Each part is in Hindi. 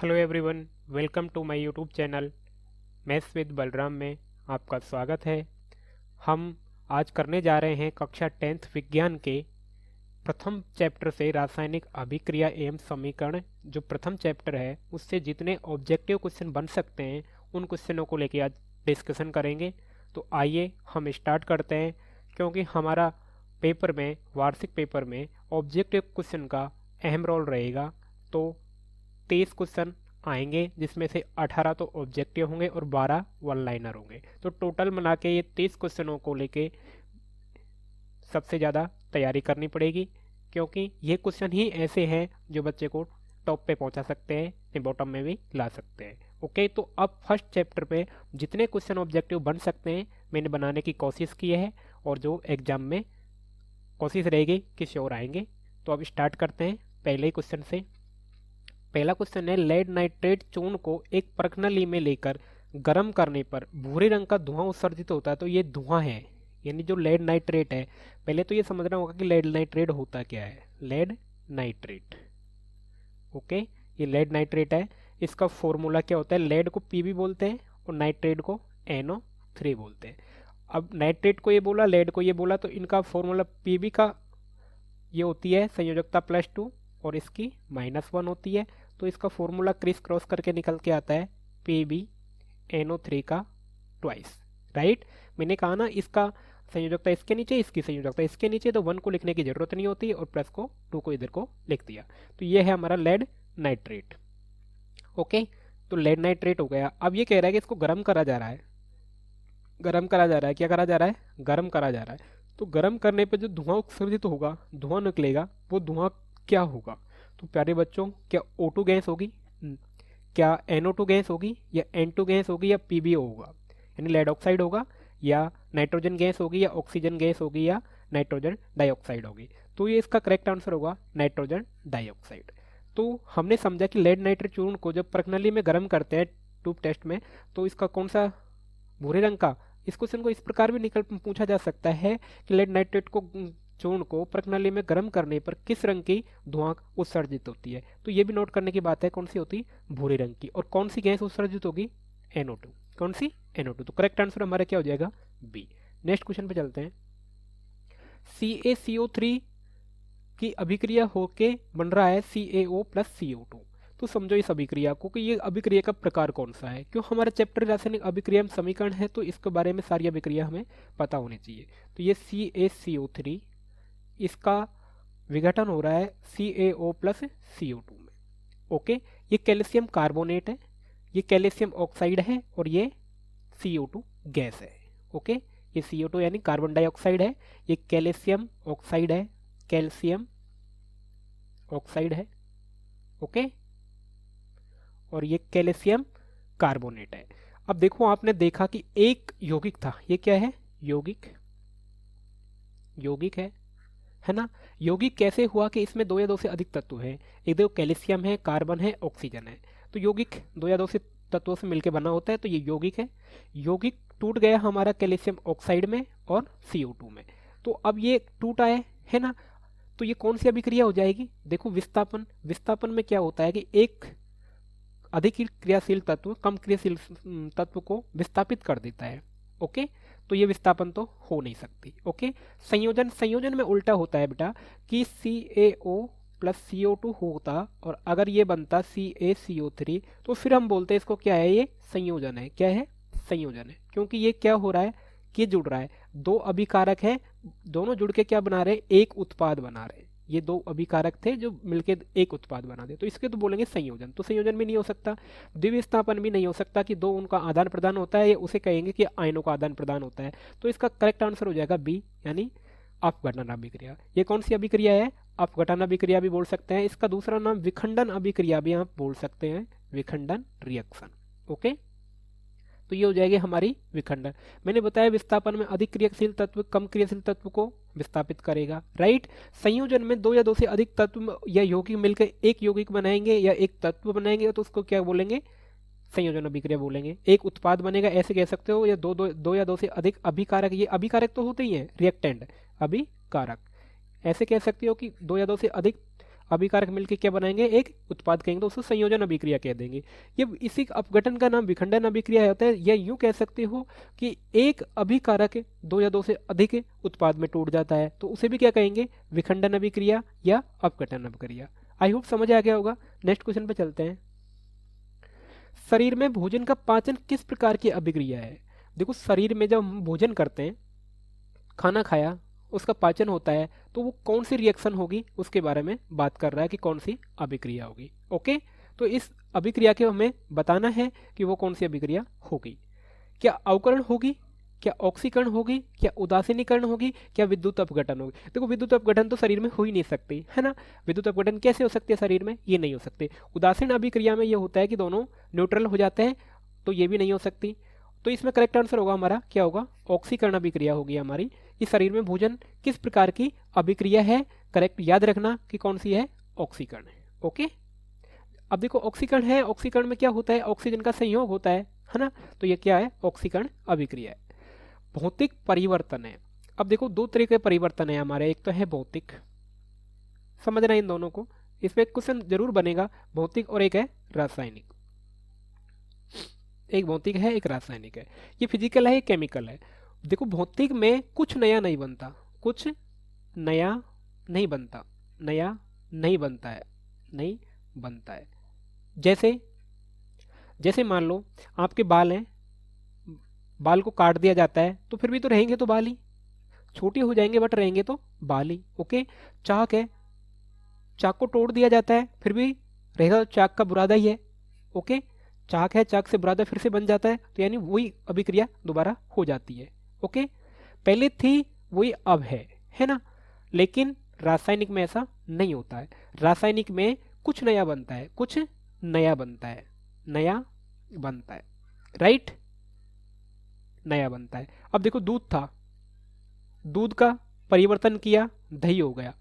Hello everyone, welcome to my YouTube channel maths with Balram में आपका स्वागत है। हम आज करने जा रहे हैं कक्षा 10th विज्ञान के प्रथम चैप्टर से रासायनिक अभिक्रिया एवं समीकरण। जो प्रथम चैप्टर है उससे जितने ऑब्जेक्टिव क्वेश्चन बन सकते हैं उन क्वेश्चनों को लेकर आज डिस्कशन करेंगे। तो आइए हम स्टार्ट करते हैं, क्योंकि हमारा पेपर में, वार्षिक पेपर में ऑब्जेक्टिव क्वेश्चन का अहम रोल रहेगा। तो 23 क्वेश्चन आएंगे, जिसमें से 18 तो ऑब्जेक्टिव होंगे और 12 वन लाइनर होंगे। तो टोटल मिला के ये 23 क्वेश्चनों को लेके सबसे ज़्यादा तैयारी करनी पड़ेगी, क्योंकि ये क्वेश्चन ही ऐसे हैं जो बच्चे को टॉप पे पहुंचा सकते हैं, बॉटम में भी ला सकते हैं। ओके, तो अब फर्स्ट चैप्टर पे जितने क्वेश्चन ऑब्जेक्टिव बन सकते हैं मैंने बनाने की कोशिश की है, और जो एग्जाम में कोशिश रहेगी कि श्योर आएंगे। तो अब स्टार्ट करते हैं पहले ही क्वेश्चन से। पहला क्वेश्चन है, लेड नाइट्रेट चूर्ण को एक प्रणाली में लेकर गर्म करने पर भूरे रंग का धुआं उत्सर्जित होता है। तो ये धुआं है, यानी जो लेड नाइट्रेट है, पहले तो ये समझना होगा कि लेड नाइट्रेट होता क्या है। लेड नाइट्रेट, ओके, ये लेड नाइट्रेट है। इसका फॉर्मूला क्या होता है? लेड को Pb बोलते हैं और नाइट्रेट को NO3 बोलते हैं। अब नाइट्रेट को ये बोला, लेड को ये बोला, तो इनका फॉर्मूला Pb का ये होती है संयोजकता +2 और इसकी -1 होती है। तो इसका फॉर्मूला क्रिस क्रॉस करके निकल के आता है PbNO3 का ट्वाइस, राइट। मैंने कहा ना, इसका संयोजकता इसके नीचे, इसकी संयोजकता इसके नीचे, तो 1 को लिखने की जरूरत नहीं होती और प्लस को 2 को इधर को लिख दिया। तो ये है हमारा लेड नाइट्रेट। ओके, तो लेड नाइट्रेट हो गया। अब ये कह रहा है कि इसको गर्म करा जा रहा है। गर्म करा जा रहा है, क्या करा जा रहा है? गर्म करा जा रहा है। तो गर्म करने पर जो धुआं उत्सर्जित होगा, धुआं निकलेगा, वो धुआं क्या होगा? तो प्यारे बच्चों, क्या O2 गैस होगी, क्या NO2 गैस होगी, या N2 गैस होगी, या PbO होगा, यानी लेड ऑक्साइड होगा, या नाइट्रोजन गैस होगी, या ऑक्सीजन गैस होगी, या नाइट्रोजन डाइऑक्साइड होगी? तो ये इसका करेक्ट आंसर होगा नाइट्रोजन डाइऑक्साइड। तो हमने समझा कि लेड नाइट्रेट चूर्ण को जब प्रणाली में गर्म करते हैं ट्यूब टेस्ट में, तो इसका कौन सा भूरे रंग का। इस क्वेश्चन को इस प्रकार भी पूछा जा सकता है कि लेड नाइट्रेट को चूर्ण को प्रणाली में गर्म करने पर किस रंग की धुआं उत्सर्जित होती है। तो ये भी नोट करने की बात है, कौन सी होती? भूरे रंग की। और कौन सी गैस उत्सर्जित होगी? NO2। कौन सी? NO2। तो करेक्ट आंसर हमारा क्या हो जाएगा? बी। नेक्स्ट क्वेश्चन पे चलते हैं। CaCO3 की अभिक्रिया होके बन रहा है CaO + CO2। तो समझो इस अभिक्रिया को कि ये अभिक्रिया का प्रकार कौन सा है। क्यों? हमारा चैप्टर रासायनिक अभिक्रिया समीकरण है, तो इसके बारे में सारी अभिक्रिया हमें पता होनी चाहिए। तो ये CaCO3, इसका विघटन हो रहा है CaO + CO2 में। ओके, ये कैल्शियम कार्बोनेट है, ये कैल्शियम ऑक्साइड है, और ये CO2 गैस है। ओके, ये CO2 यानी कार्बन डाइऑक्साइड है, ये कैल्शियम ऑक्साइड है, कैल्शियम ऑक्साइड है। ओके, और ये कैल्शियम कार्बोनेट है। अब देखो, आपने देखा कि एक यौगिक था, ये क्या है? यौगिक, यौगिक है ना। यौगिक कैसे हुआ कि इसमें 2 या 2 से अधिक तत्व हैं। एक दो कैल्शियम है, कार्बन है, ऑक्सीजन है। तो यौगिक 2 या 2 से तत्वों से मिलकर बना होता है, तो ये यौगिक है। यौगिक टूट गया हमारा कैल्शियम ऑक्साइड में और CO2 में। तो अब ये टूटा है ना। तो ये कौन सी अभिक्रिया हो जाएगी? देखो, विस्थापन। विस्थापन में क्या होता है कि एक अधिक क्रियाशील तत्व कम क्रियाशील तत्व को विस्थापित कर देता है। ओके, तो ये विस्थापन तो हो नहीं सकती। ओके, संयोजन। संयोजन में उल्टा होता है बेटा, कि CaO + CO2 होता और अगर ये बनता CaCO3, तो फिर हम बोलते हैं इसको क्या है? ये संयोजन है। क्या है? संयोजन है। क्योंकि ये क्या हो रहा है कि जुड़ रहा है, 2 अभिकारक है, दोनों जुड़ के क्या बना रहे हैं? एक उत्पाद बना रहे हैं। ये 2 अभिकारक थे जो मिलके एक उत्पाद बना दे, तो इसके तो बोलेंगे संयोजन। तो संयोजन भी नहीं हो सकता, द्विविस्थापन भी नहीं हो सकता कि 2 उनका आदान प्रदान होता है, ये उसे कहेंगे कि आयनों का आदान प्रदान होता है। तो इसका करेक्ट आंसर हो जाएगा बी, यानी अपघटन अभिक्रिया। ये कौन सी अभिक्रिया है? अपघटन अभिक्रिया भी बोल सकते हैं। इसका दूसरा नाम विखंडन अभिक्रिया भी आप बोल सकते हैं, विखंडन रिएक्शन। ओके, तो ये हो जाएगी हमारी विखंडन। मैंने बताया विस्थापन में अधिक क्रियाशील तत्व कम क्रियाशील तत्व को विस्थापित करेगा, राइट। संयोजन में 2 या 2 से अधिक तत्व या यौगिक मिलकर एक यौगिक बनाएंगे या एक तत्व बनाएंगे, तो उसको क्या बोलेंगे? संयोजन अभिक्रिया बोलेंगे। एक उत्पाद बनेगा, ऐसे कह सकते हो, या दो या 2 से अधिक अभिकारक। ये अभिकारक तो होते ही हैं, रिएक्टेंट, अभिकारक। ऐसे कह सकते हो कि 2 या 2 से अधिक अभिकारक मिलकर क्या बनाएंगे, एक उत्पाद कहेंगे तो उसको संयोजन अभिक्रिया कह देंगे। ये इसी अपघटन का नाम विखंडन अभिक्रिया होता है, या यूं कह सकते हो कि एक अभिकारक दो या दो से अधिक उत्पाद में टूट जाता है तो उसे भी क्या कहेंगे, विखंडन अभिक्रिया या अपघटन अभिक्रिया। आई होप समझ आ गया होगा। नेक्स्ट क्वेश्चन पे चलते हैं। शरीर में भोजन का पाचन किस प्रकार की अभिक्रिया है। देखो शरीर में जब हम भोजन करते हैं, खाना खाया, उसका पाचन होता है, तो वो कौन सी रिएक्शन होगी उसके बारे में बात कर रहा है कि कौन सी अभिक्रिया होगी। ओके, तो इस अभिक्रिया के हमें बताना है कि वो कौन सी अभिक्रिया होगी। क्या अवकरण होगी, क्या ऑक्सीकरण होगी, क्या उदासीनीकरण होगी, क्या विद्युत अपघटन होगी। देखो विद्युत अपघटन तो शरीर में हो ही नहीं सकती है ना, विद्युत अपघटन कैसे हो सकती है शरीर में, ये नहीं हो सकते। उदासीन अभिक्रिया में ये होता है कि दोनों न्यूट्रल हो जाते हैं, तो ये भी नहीं हो सकती। तो इसमें करेक्ट आंसर होगा हमारा, क्या होगा, ऑक्सीकरण अभिक्रिया होगी हमारी। इस शरीर में भोजन किस प्रकार की अभिक्रिया है, करेक्ट याद रखना कि कौन सी है, ऑक्सीकरण है। ओके, अब देखो ऑक्सीकरण है, ऑक्सीकरण में क्या होता है, ऑक्सीजन का संयोग होता है ना, तो ये क्या है, ऑक्सीकरण अभिक्रिया है। भौतिक परिवर्तन है। अब देखो दो तरह के परिवर्तन है हमारे, एक तो है भौतिक, समझना इन दोनों को, इसमें क्वेश्चन जरूर बनेगा, भौतिक और एक है रासायनिक। एक भौतिक है, एक रासायनिक है। ये फिजिकल है, ये केमिकल है। देखो भौतिक में कुछ नया नहीं बनता, कुछ नया नहीं बनता, नया नहीं बनता है, नहीं बनता है। जैसे जैसे मान लो आपके बाल हैं, बाल को काट दिया जाता है तो फिर भी तो रहेंगे तो बाल ही, छोटे हो जाएंगे बट रहेंगे तो बाल ही। ओके, चाक है, चाक को तोड़ दिया जाता है फिर भी रहेगा तो चाक का बुरादा ही है। ओके, चाक है, चाक से बुरादा फिर से बन जाता है, तो यानी वही अभिक्रिया दोबारा हो जाती है। ओके, पहले थी वही अब है ना। लेकिन रासायनिक में ऐसा नहीं होता है, रासायनिक में कुछ नया बनता है, कुछ नया बनता है, नया बनता है, राइट, नया बनता है। अब देखो दूध था, दूध का परिवर्तन किया, दही हो गया।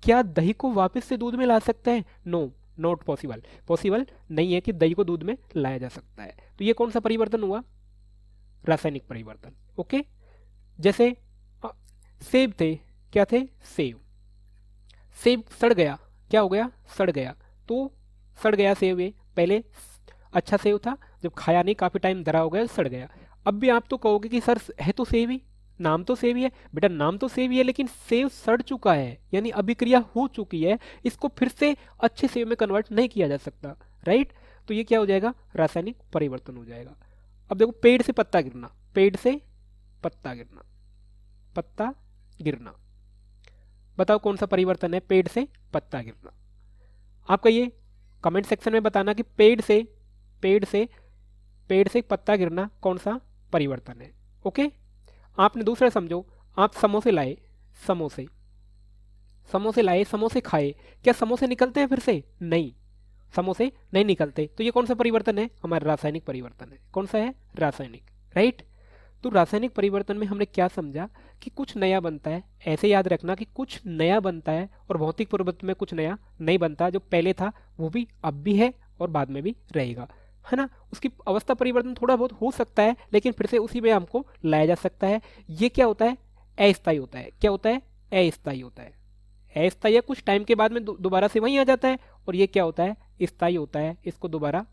क्या दही को वापस से दूध में ला सकते हैं, नो, नॉट पॉसिबल, पॉसिबल नहीं है कि दही को दूध में लाया जा सकता है। तो ये कौन सा परिवर्तन हुआ, रासायनिक परिवर्तन। ओके, जैसे सेब थे, क्या थे, सेब, सेब सड़ गया, क्या हो गया, सड़ गया, तो सड़ गया सेब, ये पहले अच्छा सेब था, जब खाया नहीं काफी टाइम धरा हो गया, सड़ गया। अब भी आप तो कहोगे कि सर है तो सेब ही, नाम तो सेब ही है, बेटा नाम तो सेब ही है, लेकिन सेब सड़ चुका है, यानी अभिक्रिया हो चुकी है, इसको फिर से अच्छे सेब में कन्वर्ट नहीं किया जा सकता, राइट। तो ये क्या हो जाएगा, रासायनिक परिवर्तन हो जाएगा। अब देखो पेड़ से पत्ता गिरना, पेड़ से पत्ता गिरना, पत्ता गिरना, बताओ कौन सा परिवर्तन है, पेड़ से पत्ता गिरना। आपका ये कमेंट सेक्शन में बताना कि पेड़ से पत्ता गिरना कौन सा परिवर्तन है। ओके, आपने दूसरा समझो, आप समोसे लाए, समोसे समोसे लाए, समोसे खाए, क्या समोसे निकलते हैं फिर से, नहीं, समोसे नहीं निकलते। तो ये कौन सा परिवर्तन है, हमारा रासायनिक परिवर्तन है। कौन सा है, रासायनिक, राइट। तो रासायनिक परिवर्तन में हमने क्या समझा कि कुछ नया बनता है, ऐसे याद रखना कि कुछ नया बनता है, और भौतिक परिवर्तन में कुछ नया नहीं बनता, जो पहले था वो भी अब भी है और बाद में भी रहेगा, है ना। उसकी अवस्था परिवर्तन थोड़ा बहुत हो सकता है, लेकिन फिर से उसी में हमको लाया जा सकता है। ये क्या होता है, अस्थायी होता है, क्या होता है, अस्थायी होता है, अस्थायी है, कुछ टाइम के बाद में दोबारा से वहीं आ जाता है। और ये क्या होता है, स्थायी होता है, इसको दोबारा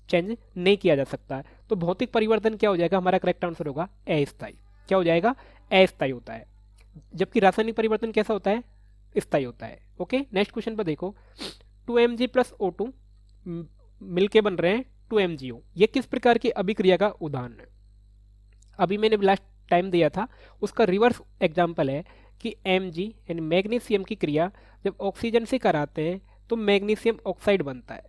चेंज नहीं किया जा सकता है। तो भौतिक परिवर्तन क्या हो जाएगा, हमारा करेक्ट आंसर होगा अस्थायी, क्या हो जाएगा, अस्थायी होता है। जबकि रासायनिक परिवर्तन कैसा होता है, स्थायी होता है। ओके, नेक्स्ट क्वेश्चन पर देखो, 2Mg प्लस O2 मिलके बन रहे हैं 2MgO, ये किस प्रकार की अभिक्रिया का उदाहरण है। अभी मैंने लास्ट टाइम दिया था, उसका रिवर्स एग्जाम्पल है कि Mg यानी मैग्नीशियम की क्रिया जब ऑक्सीजन से कराते हैं तो मैग्नीशियम ऑक्साइड बनता है।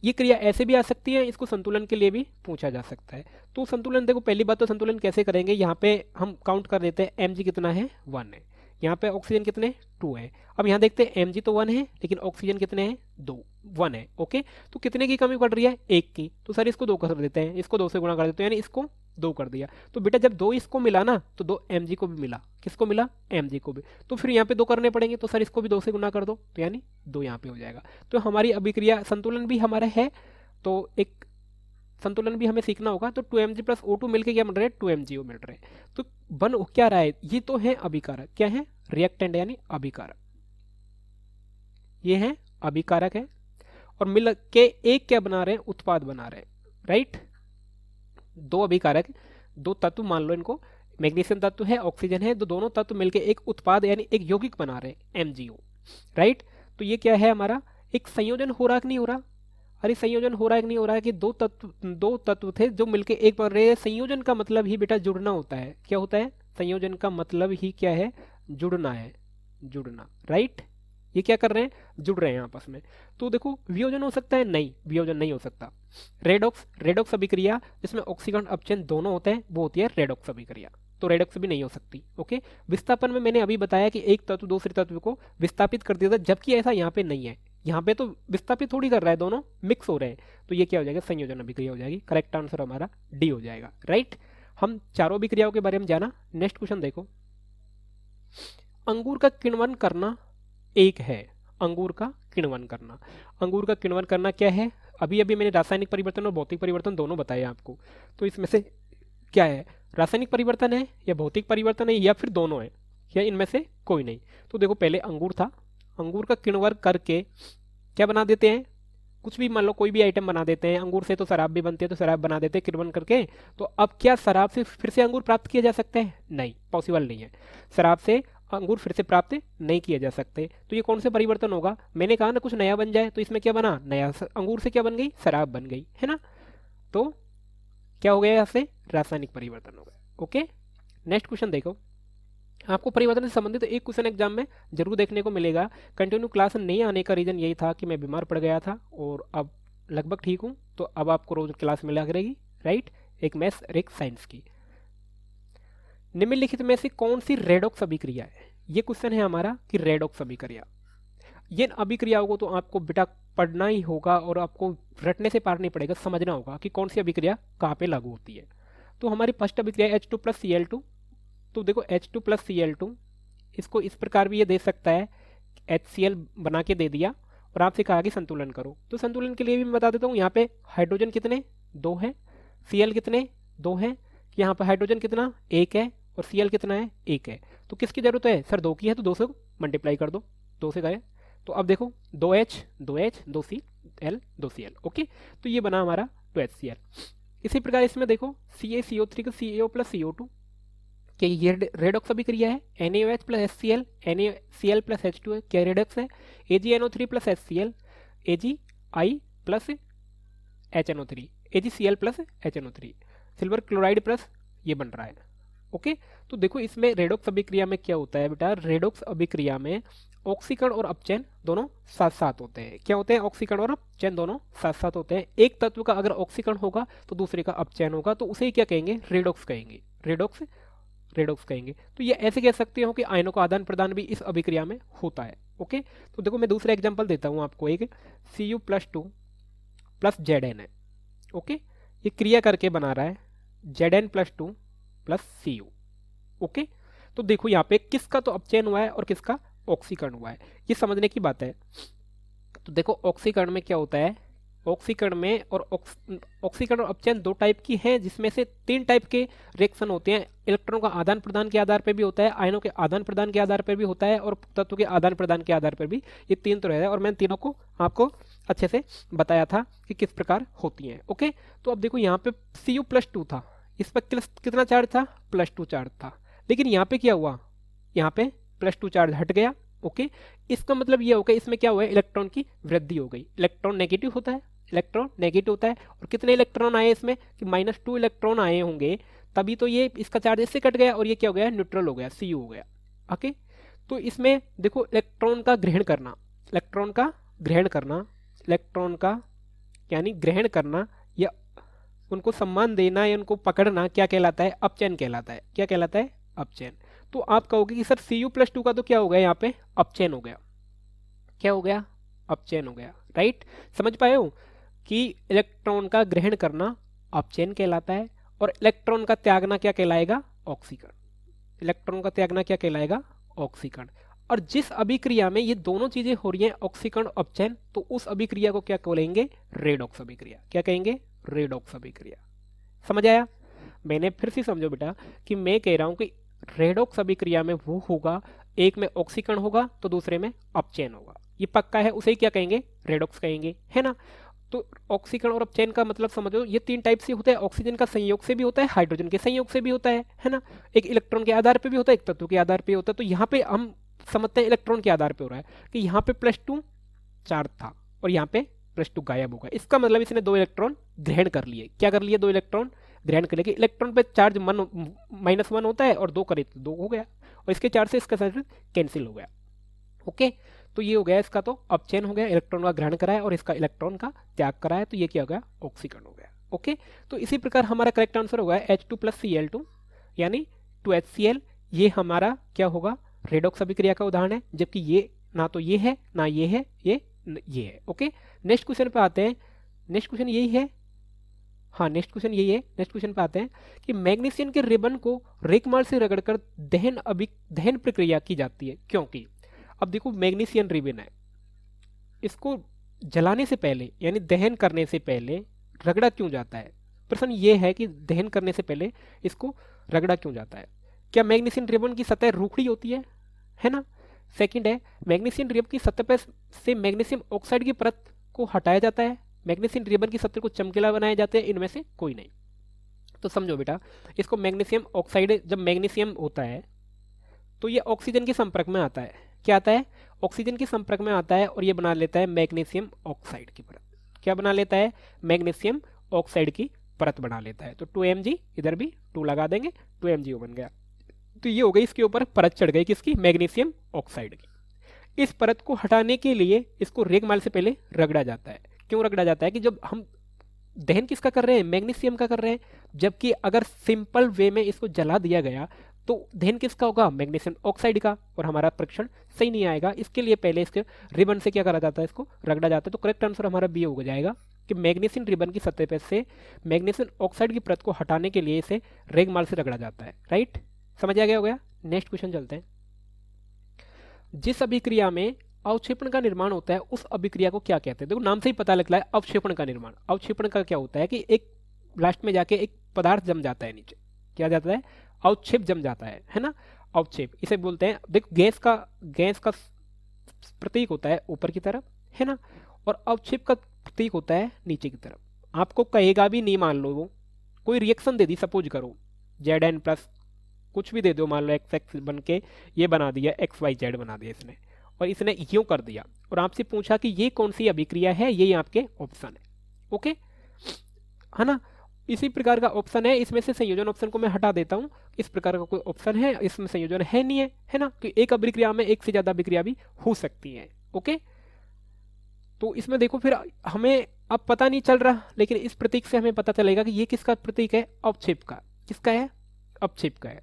ये क्रिया ऐसे भी आ सकती है, इसको संतुलन के लिए भी पूछा जा सकता है। तो संतुलन देखो, पहली बात तो संतुलन कैसे करेंगे, यहाँ पे हम काउंट कर देते हैं, Mg कितना है, 1 है, यहाँ पे ऑक्सीजन कितने, 2 है। अब यहाँ देखते हैं Mg तो 1 है, लेकिन ऑक्सीजन कितने हैं, 1 है। ओके, तो कितने की कमी पड़ रही है, 1 की। तो सर इसको 2 कर देते हैं, इसको 2 से गुणा कर देते हैं, यानी इसको 2 कर दिया। तो बेटा जब 2 इसको मिला ना, तो 2 Mg को भी मिला, किसको मिला, Mg को भी। तो फिर यहाँ पे 2 करने पड़ेंगे, तो सर इसको भी 2 से गुणा कर दो, तो यानी 2 यहाँ पे हो जाएगा। तो हमारी अभिक्रिया संतुलन भी हमारा है, तो एक संतुलन भी हमें सीखना होगा। तो 2Mg प्लस O2 मिलके क्या मिल रहा है, 2MgO मिल रहे हैं। तो बन क्या रहा है, ये तो है अभिकारक, क्या है, रिएक्टेंट यानी अभिकारक, ये है अभिकारक है, और मिल के एक क्या बना रहे हैं, उत्पाद बना रहे हैं, राइट। दो अभिकारक, दो तत्व मान लो इनको, मैग्नीशियम तत्व है, ऑक्सीजन है, तो दोनों तत्व मिलकर एक उत्पाद यानी एक यौगिक बना रहे हैं, MgO, राइट। तो ये क्या है हमारा, एक संयोजन हो रहा कि नहीं हो रहा। अरे संयोजन हो रहा है कि नहीं हो रहा है कि दो तत्व थे जो मिलके एक बन रहे हैं। संयोजन का मतलब ही बेटा जुड़ना होता है। क्या होता है संयोजन का मतलब ही, क्या है, जुड़ना है, जुड़ना, राइट। ये क्या कर रहे हैं, जुड़ रहे हैं आपस में। तो देखो वियोजन हो सकता है, नहीं वियोजन नहीं हो सकता। रेडॉक्स अभिक्रिया जिसमें ऑक्सीकरण अपचयन दोनों होते हैं वो होती है रेडॉक्स अभिक्रिया, तो रेडॉक्स भी नहीं हो सकती। ओके, विस्थापन में मैंने अभी बताया कि एक तत्व दूसरे तत्व को विस्थापित कर दिया था, जबकि ऐसा यहाँ पे नहीं है। यहाँ पे तो विस्थापित थोड़ी कर रहा है, दोनों मिक्स हो रहे हैं, तो ये क्या हो जाएगा, संयोजन अभिक्रिया हो जाएगी। करेक्ट आंसर हमारा डी हो जाएगा, राइट। हम चारों अभिक्रियाओं के बारे में जाना। नेक्स्ट क्वेश्चन देखो, अंगूर का किण्वन करना एक है। अंगूर का किण्वन करना, अंगूर का किण्वन करना क्या है, अभी अभी मैंने रासायनिक परिवर्तन और भौतिक परिवर्तन दोनों बताए आपको। तो इसमें से क्या है, रासायनिक परिवर्तन है या भौतिक परिवर्तन है या फिर दोनों है, या इनमें से कोई नहीं। तो देखो पहले अंगूर था, अंगूर का किण्वन करके क्या बना देते हैं, कुछ भी मान लो कोई भी आइटम बना देते हैं। अंगूर से तो शराब भी बनती है, तो शराब बना देते हैं किण्वन करके। तो अब क्या शराब से फिर से अंगूर प्राप्त किया जा सकता है, नहीं, पॉसिबल नहीं है। शराब से अंगूर फिर से प्राप्त नहीं किए जा सकते। तो ये कौन से परिवर्तन होगा, मैंने कहा ना कुछ नया बन जाए, तो इसमें क्या बना, नया अंगूर से क्या बन गई, शराब बन गई, है ना। तो क्या हो गया, यहाँ से रासायनिक परिवर्तन हो गया। ओके, नेक्स्ट क्वेश्चन देखो, आपको परिवर्तन से संबंधित एक क्वेश्चन एग्जाम में जरूर देखने को मिलेगा। कंटिन्यू क्लास नहीं आने का रीजन यही था कि मैं बीमार पड़ गया था और अब लगभग ठीक हूँ, तो अब आपको रोज क्लास मिला करेगी, राइट। एक मैथ्स और एक साइंस की। निम्नलिखित में से कौन सी रेडॉक्स अभिक्रिया है, ये क्वेश्चन है हमारा कि रेडॉक्स अभिक्रिया। ये अभिक्रियाओं को तो आपको बेटा पढ़ना ही होगा और आपको रटने से पार नहीं पड़ेगा, समझना होगा कि कौन सी अभिक्रिया कहाँ पे लागू होती है। तो हमारी फर्स्ट अभिक्रिया H2+Cl2। तो देखो H2+Cl2, इसको इस प्रकार भी ये दे सकता है, HCl बना के दे दिया और आपसे कहा कि संतुलन करो। तो संतुलन के लिए भी मैं बता देता हूँ, यहाँ पे हाइड्रोजन कितने, 2 है, Cl कितने, 2 है, यहाँ पर हाइड्रोजन कितना, 1 है, और Cl कितना है, 1 है। तो किसकी जरूरत है सर, 2 की है, तो 2 से मल्टीप्लाई कर दो, 2 से गए। तो अब देखो 2H 2H 2Cl 2Cl, okay. तो ये बना हमारा 2HCl। इसी प्रकार इसमें देखो CaCO3 का CaO+CO2, क्या ये रेडॉक्स अभिक्रिया है। NaOH + HCl, NaCl + H2 है, क्या रेडॉक्स है। AgNO3 + HCl, Agi + HNO3, AgCl + HNO3, silver chloride plus ये बन रहा है, ओके। तो देखो इसमें रेडॉक्स अभिक्रिया में क्या होता है बेटा, रेडॉक्स अभिक्रिया में ऑक्सीकरण और अपचयन दोनों साथ साथ होते हैं। क्या होते हैं, ऑक्सीकरण और अपचयन दोनों साथ साथ होते हैं। एक तत्व का अगर ऑक्सीकरण होगा तो दूसरे का अपचयन होगा, तो उसे क्या कहेंगे, रेडॉक्स कहेंगे, रेडॉक्स कहेंगे। तो ये ऐसे कह सकते हो कि आयनों का आदान प्रदान भी इस अभिक्रिया में होता है, ओके। तो देखो मैं दूसरा एग्जांपल देता हूँ आपको, एक Cu+2 + Zn है, ओके। ये क्रिया करके बना रहा है Zn+2 + Cu, ओके। तो देखो यहाँ पे किसका तो अपचयन हुआ है और किसका ऑक्सीकरण हुआ है, ये समझने की बात है। तो देखो ऑक्सीकरण में क्या होता है, ऑक्सीकरण में और ऑक्सीकरण और अपचयन 2 टाइप की हैं, जिसमें से 3 टाइप के रिएक्शन होते हैं। इलेक्ट्रॉनों का आदान प्रदान के आधार पर भी होता है, आयनों के आदान प्रदान के आधार पर भी होता है, और तत्व के आदान प्रदान के आधार पर भी। ये 3 तो रहता है, और मैंने तीनों को आपको अच्छे से बताया था कि किस प्रकार होती हैं, ओके। तो अब देखो यहाँ पे Cu+2 था, इस पर कितना चार्ज था, +2 चार्ज था। लेकिन यहाँ पे क्या हुआ, यहाँ पे +2 चार्ज हट गया, ओके। इसका मतलब ये होगा इसमें क्या हुआ है, इलेक्ट्रॉन की वृद्धि हो गई। इलेक्ट्रॉन नेगेटिव होता है, इलेक्ट्रॉन नेगेटिव होता है, और कितने इलेक्ट्रॉन आए इसमें कि -2 इलेक्ट्रॉन आए होंगे, तभी तो ये इसका चार्ज इससे कट गया और ये क्या हो गया, न्यूट्रल हो गया, Cu हो गया, ओके। तो इसमें देखो इलेक्ट्रॉन का ग्रहण करना, इलेक्ट्रॉन का ग्रहण करना, इलेक्ट्रॉन का यानी ग्रहण करना या उनको सम्मान देना या उनको पकड़ना क्या कहलाता है, अपचयन कहलाता है। क्या कहलाता है, अपचयन। तो आप कहोगे कि सर Cu+2 का तो क्या हो गया, यहाँ पे अपचयन हो गया, क्या हो गया, अपचयन हो गया, राइट। समझ पाए हो कि इलेक्ट्रॉन का ग्रहण करना अपचयन कहलाता है, और इलेक्ट्रॉन का त्यागना क्या कहलाएगा, ऑक्सीकरण। इलेक्ट्रॉन का त्यागना क्या कहलाएगा, ऑक्सीकरण। और जिस अभिक्रिया में ये दोनों चीजें हो रही हैं, ऑक्सीकरण अपचयन, तो उस अभिक्रिया को क्या कहेंगे, रेडॉक्स अभिक्रिया। क्या कहेंगे, रेडॉक्स अभिक्रिया। समझ आया। मैंने फिर से समझो बेटा कि मैं कह रहा हूं कि रेडॉक्स अभिक्रिया में वो होगा, एक में ऑक्सीकरण होगा तो दूसरे में अपचयन होगा, ये पक्का है, उसे क्या कहेंगे, रेडॉक्स कहेंगे, है ना। तो ऑक्सीकरण और अपचयन का मतलब समझो, ये 3 टाइप से होता है। ऑक्सीजन का संयोग से भी होता है, हाइड्रोजन के संयोग से भी होता है ना। एक इलेक्ट्रॉन के आधार पे भी होता है, एक तत्व के आधार पे होता है। तो यहाँ पे हम समझते हैं इलेक्ट्रॉन के आधार पे हो रहा है कि यहाँ पे +2 चार्ज था और यहाँ पे +2 गायब हो गया। इसका मतलब इसने 2 इलेक्ट्रॉन ग्रहण कर लिए। क्या कर लिए, 2 इलेक्ट्रॉन ग्रहण कर लिए। इलेक्ट्रॉन पे चार्ज -1 होता है और 2 करे तो 2 हो गया, और इसके चार्ज से इसका चार्ज कैंसिल हो गया। ओके, तो ये हो गया इसका, तो अपचयन हो गया, इलेक्ट्रॉन का ग्रहण करा है और इसका इलेक्ट्रॉन का त्याग करा है, तो ये क्या हो गया, ऑक्सीकरण हो गया। ओके, तो इसी प्रकार हमारा करेक्ट आंसर होगा H2 + Cl2 यानी 2HCl। ये हमारा क्या होगा, रेडॉक्स अभिक्रिया का उदाहरण है, जबकि ये ना तो ये है ना ये है, ये है। ओके, नेक्स्ट क्वेश्चन पे आते हैं। नेक्स्ट क्वेश्चन यही है, हाँ नेक्स्ट क्वेश्चन यही है। नेक्स्ट क्वेश्चन पे आते हैं कि मैग्नीशियम के रिबन को रेकमाल से रगड़कर दहन प्रक्रिया की जाती है, क्योंकि अब देखो मैग्नीशियम रिबन है, इसको जलाने से पहले यानी दहन करने से पहले रगड़ा क्यों जाता है। प्रश्न ये है कि दहन करने से पहले इसको रगड़ा क्यों जाता है। क्या मैग्नीशियम रिबन की सतह रूखड़ी होती है ना। सेकंड है, मैग्नीशियम रिबन की सतह पर से मैग्नीशियम ऑक्साइड की परत को हटाया जाता है, मैग्नीशियम रिबन की सतह को चमकीला बनाया जाता है, इनमें से कोई नहीं। तो समझो बेटा, इसको मैग्नीशियम ऑक्साइड, जब मैग्नीशियम होता है तो ये ऑक्सीजन के संपर्क में आता है। क्या आता है, ऑक्सीजन के संपर्क में आता है और ये बना लेता है मैग्नीशियम ऑक्साइड की परत। क्या बना लेता है, मैग्नीशियम ऑक्साइड की परत बना लेता है। तो 2Mg, इधर भी 2 लगा देंगे, 2MgO बन गया। तो ये हो गई, इसके ऊपर परत चढ़ गई किसकी, मैग्नीशियम ऑक्साइड की। इस परत को हटाने के लिए इसको रेगमाल से पहले रगड़ा जाता है। क्यों रगड़ा जाता है कि जब हम दहन किसका कर रहे हैं, मैग्नीशियम का कर रहे हैं, जबकि अगर सिंपल वे में इसको जला दिया गया तो दहन किसका होगा, मैग्नीशियम ऑक्साइड का, और हमारा परीक्षण सही नहीं आएगा। इसके लिए पहले इसके रिबन से क्या करा जाता है, इसको रगड़ा जाता है। तो करेक्ट आंसर हमारा बी हो जाएगा कि मैग्नीशियम रिबन की सतह पर से मैग्नीशियम ऑक्साइड की परत को हटाने के लिए इसे रेगमाल से रगड़ा जाता है। राइट, समझ आ गया हो गया। नेक्स्ट क्वेश्चन चलते हैं। जिस अभिक्रिया में अवक्षेपण का निर्माण होता है उस अभिक्रिया को क्या कहते हैं। देखो नाम से ही पता लगता है, अवक्षेपण का निर्माण। अवक्षेपण का क्या होता है कि एक लास्ट में जाके एक पदार्थ जम जाता है नीचे, क्या जाता है, अवक्षेप जम जाता है ना। अवक्षेप इसे बोलते हैं। देखो गैस का प्रतीक होता है ऊपर की तरफ, है ना, और अवक्षेप का प्रतीक होता है नीचे की तरफ। आपको कहेगा भी नहीं, मान लो वो कोई रिएक्शन दे दी, सपोज करो Zn+ कुछ भी दे दो, मान लो XX बन के ये बना दिया, XYZ बना दिया इसने, और इसने यूं कर दिया, और आपसे पूछा कि ये कौन सी अभिक्रिया है, ये आपके ऑप्शन है। ओके, है ना। इसी प्रकार का ऑप्शन है, इसमें से संयोजन ऑप्शन को मैं हटा देता हूं। इस प्रकार का कोई ऑप्शन है, इसमें संयोजन है नहीं है ना, कि एक अभिक्रिया में एक से ज्यादा अभिक्रिया भी हो सकती है। ओके, तो इसमें देखो फिर हमें अब पता नहीं चल रहा, लेकिन इस प्रतीक से हमें पता चलेगा कि ये किसका प्रतीक है, अवक्षेप का। किसका है, अवक्षेप का है।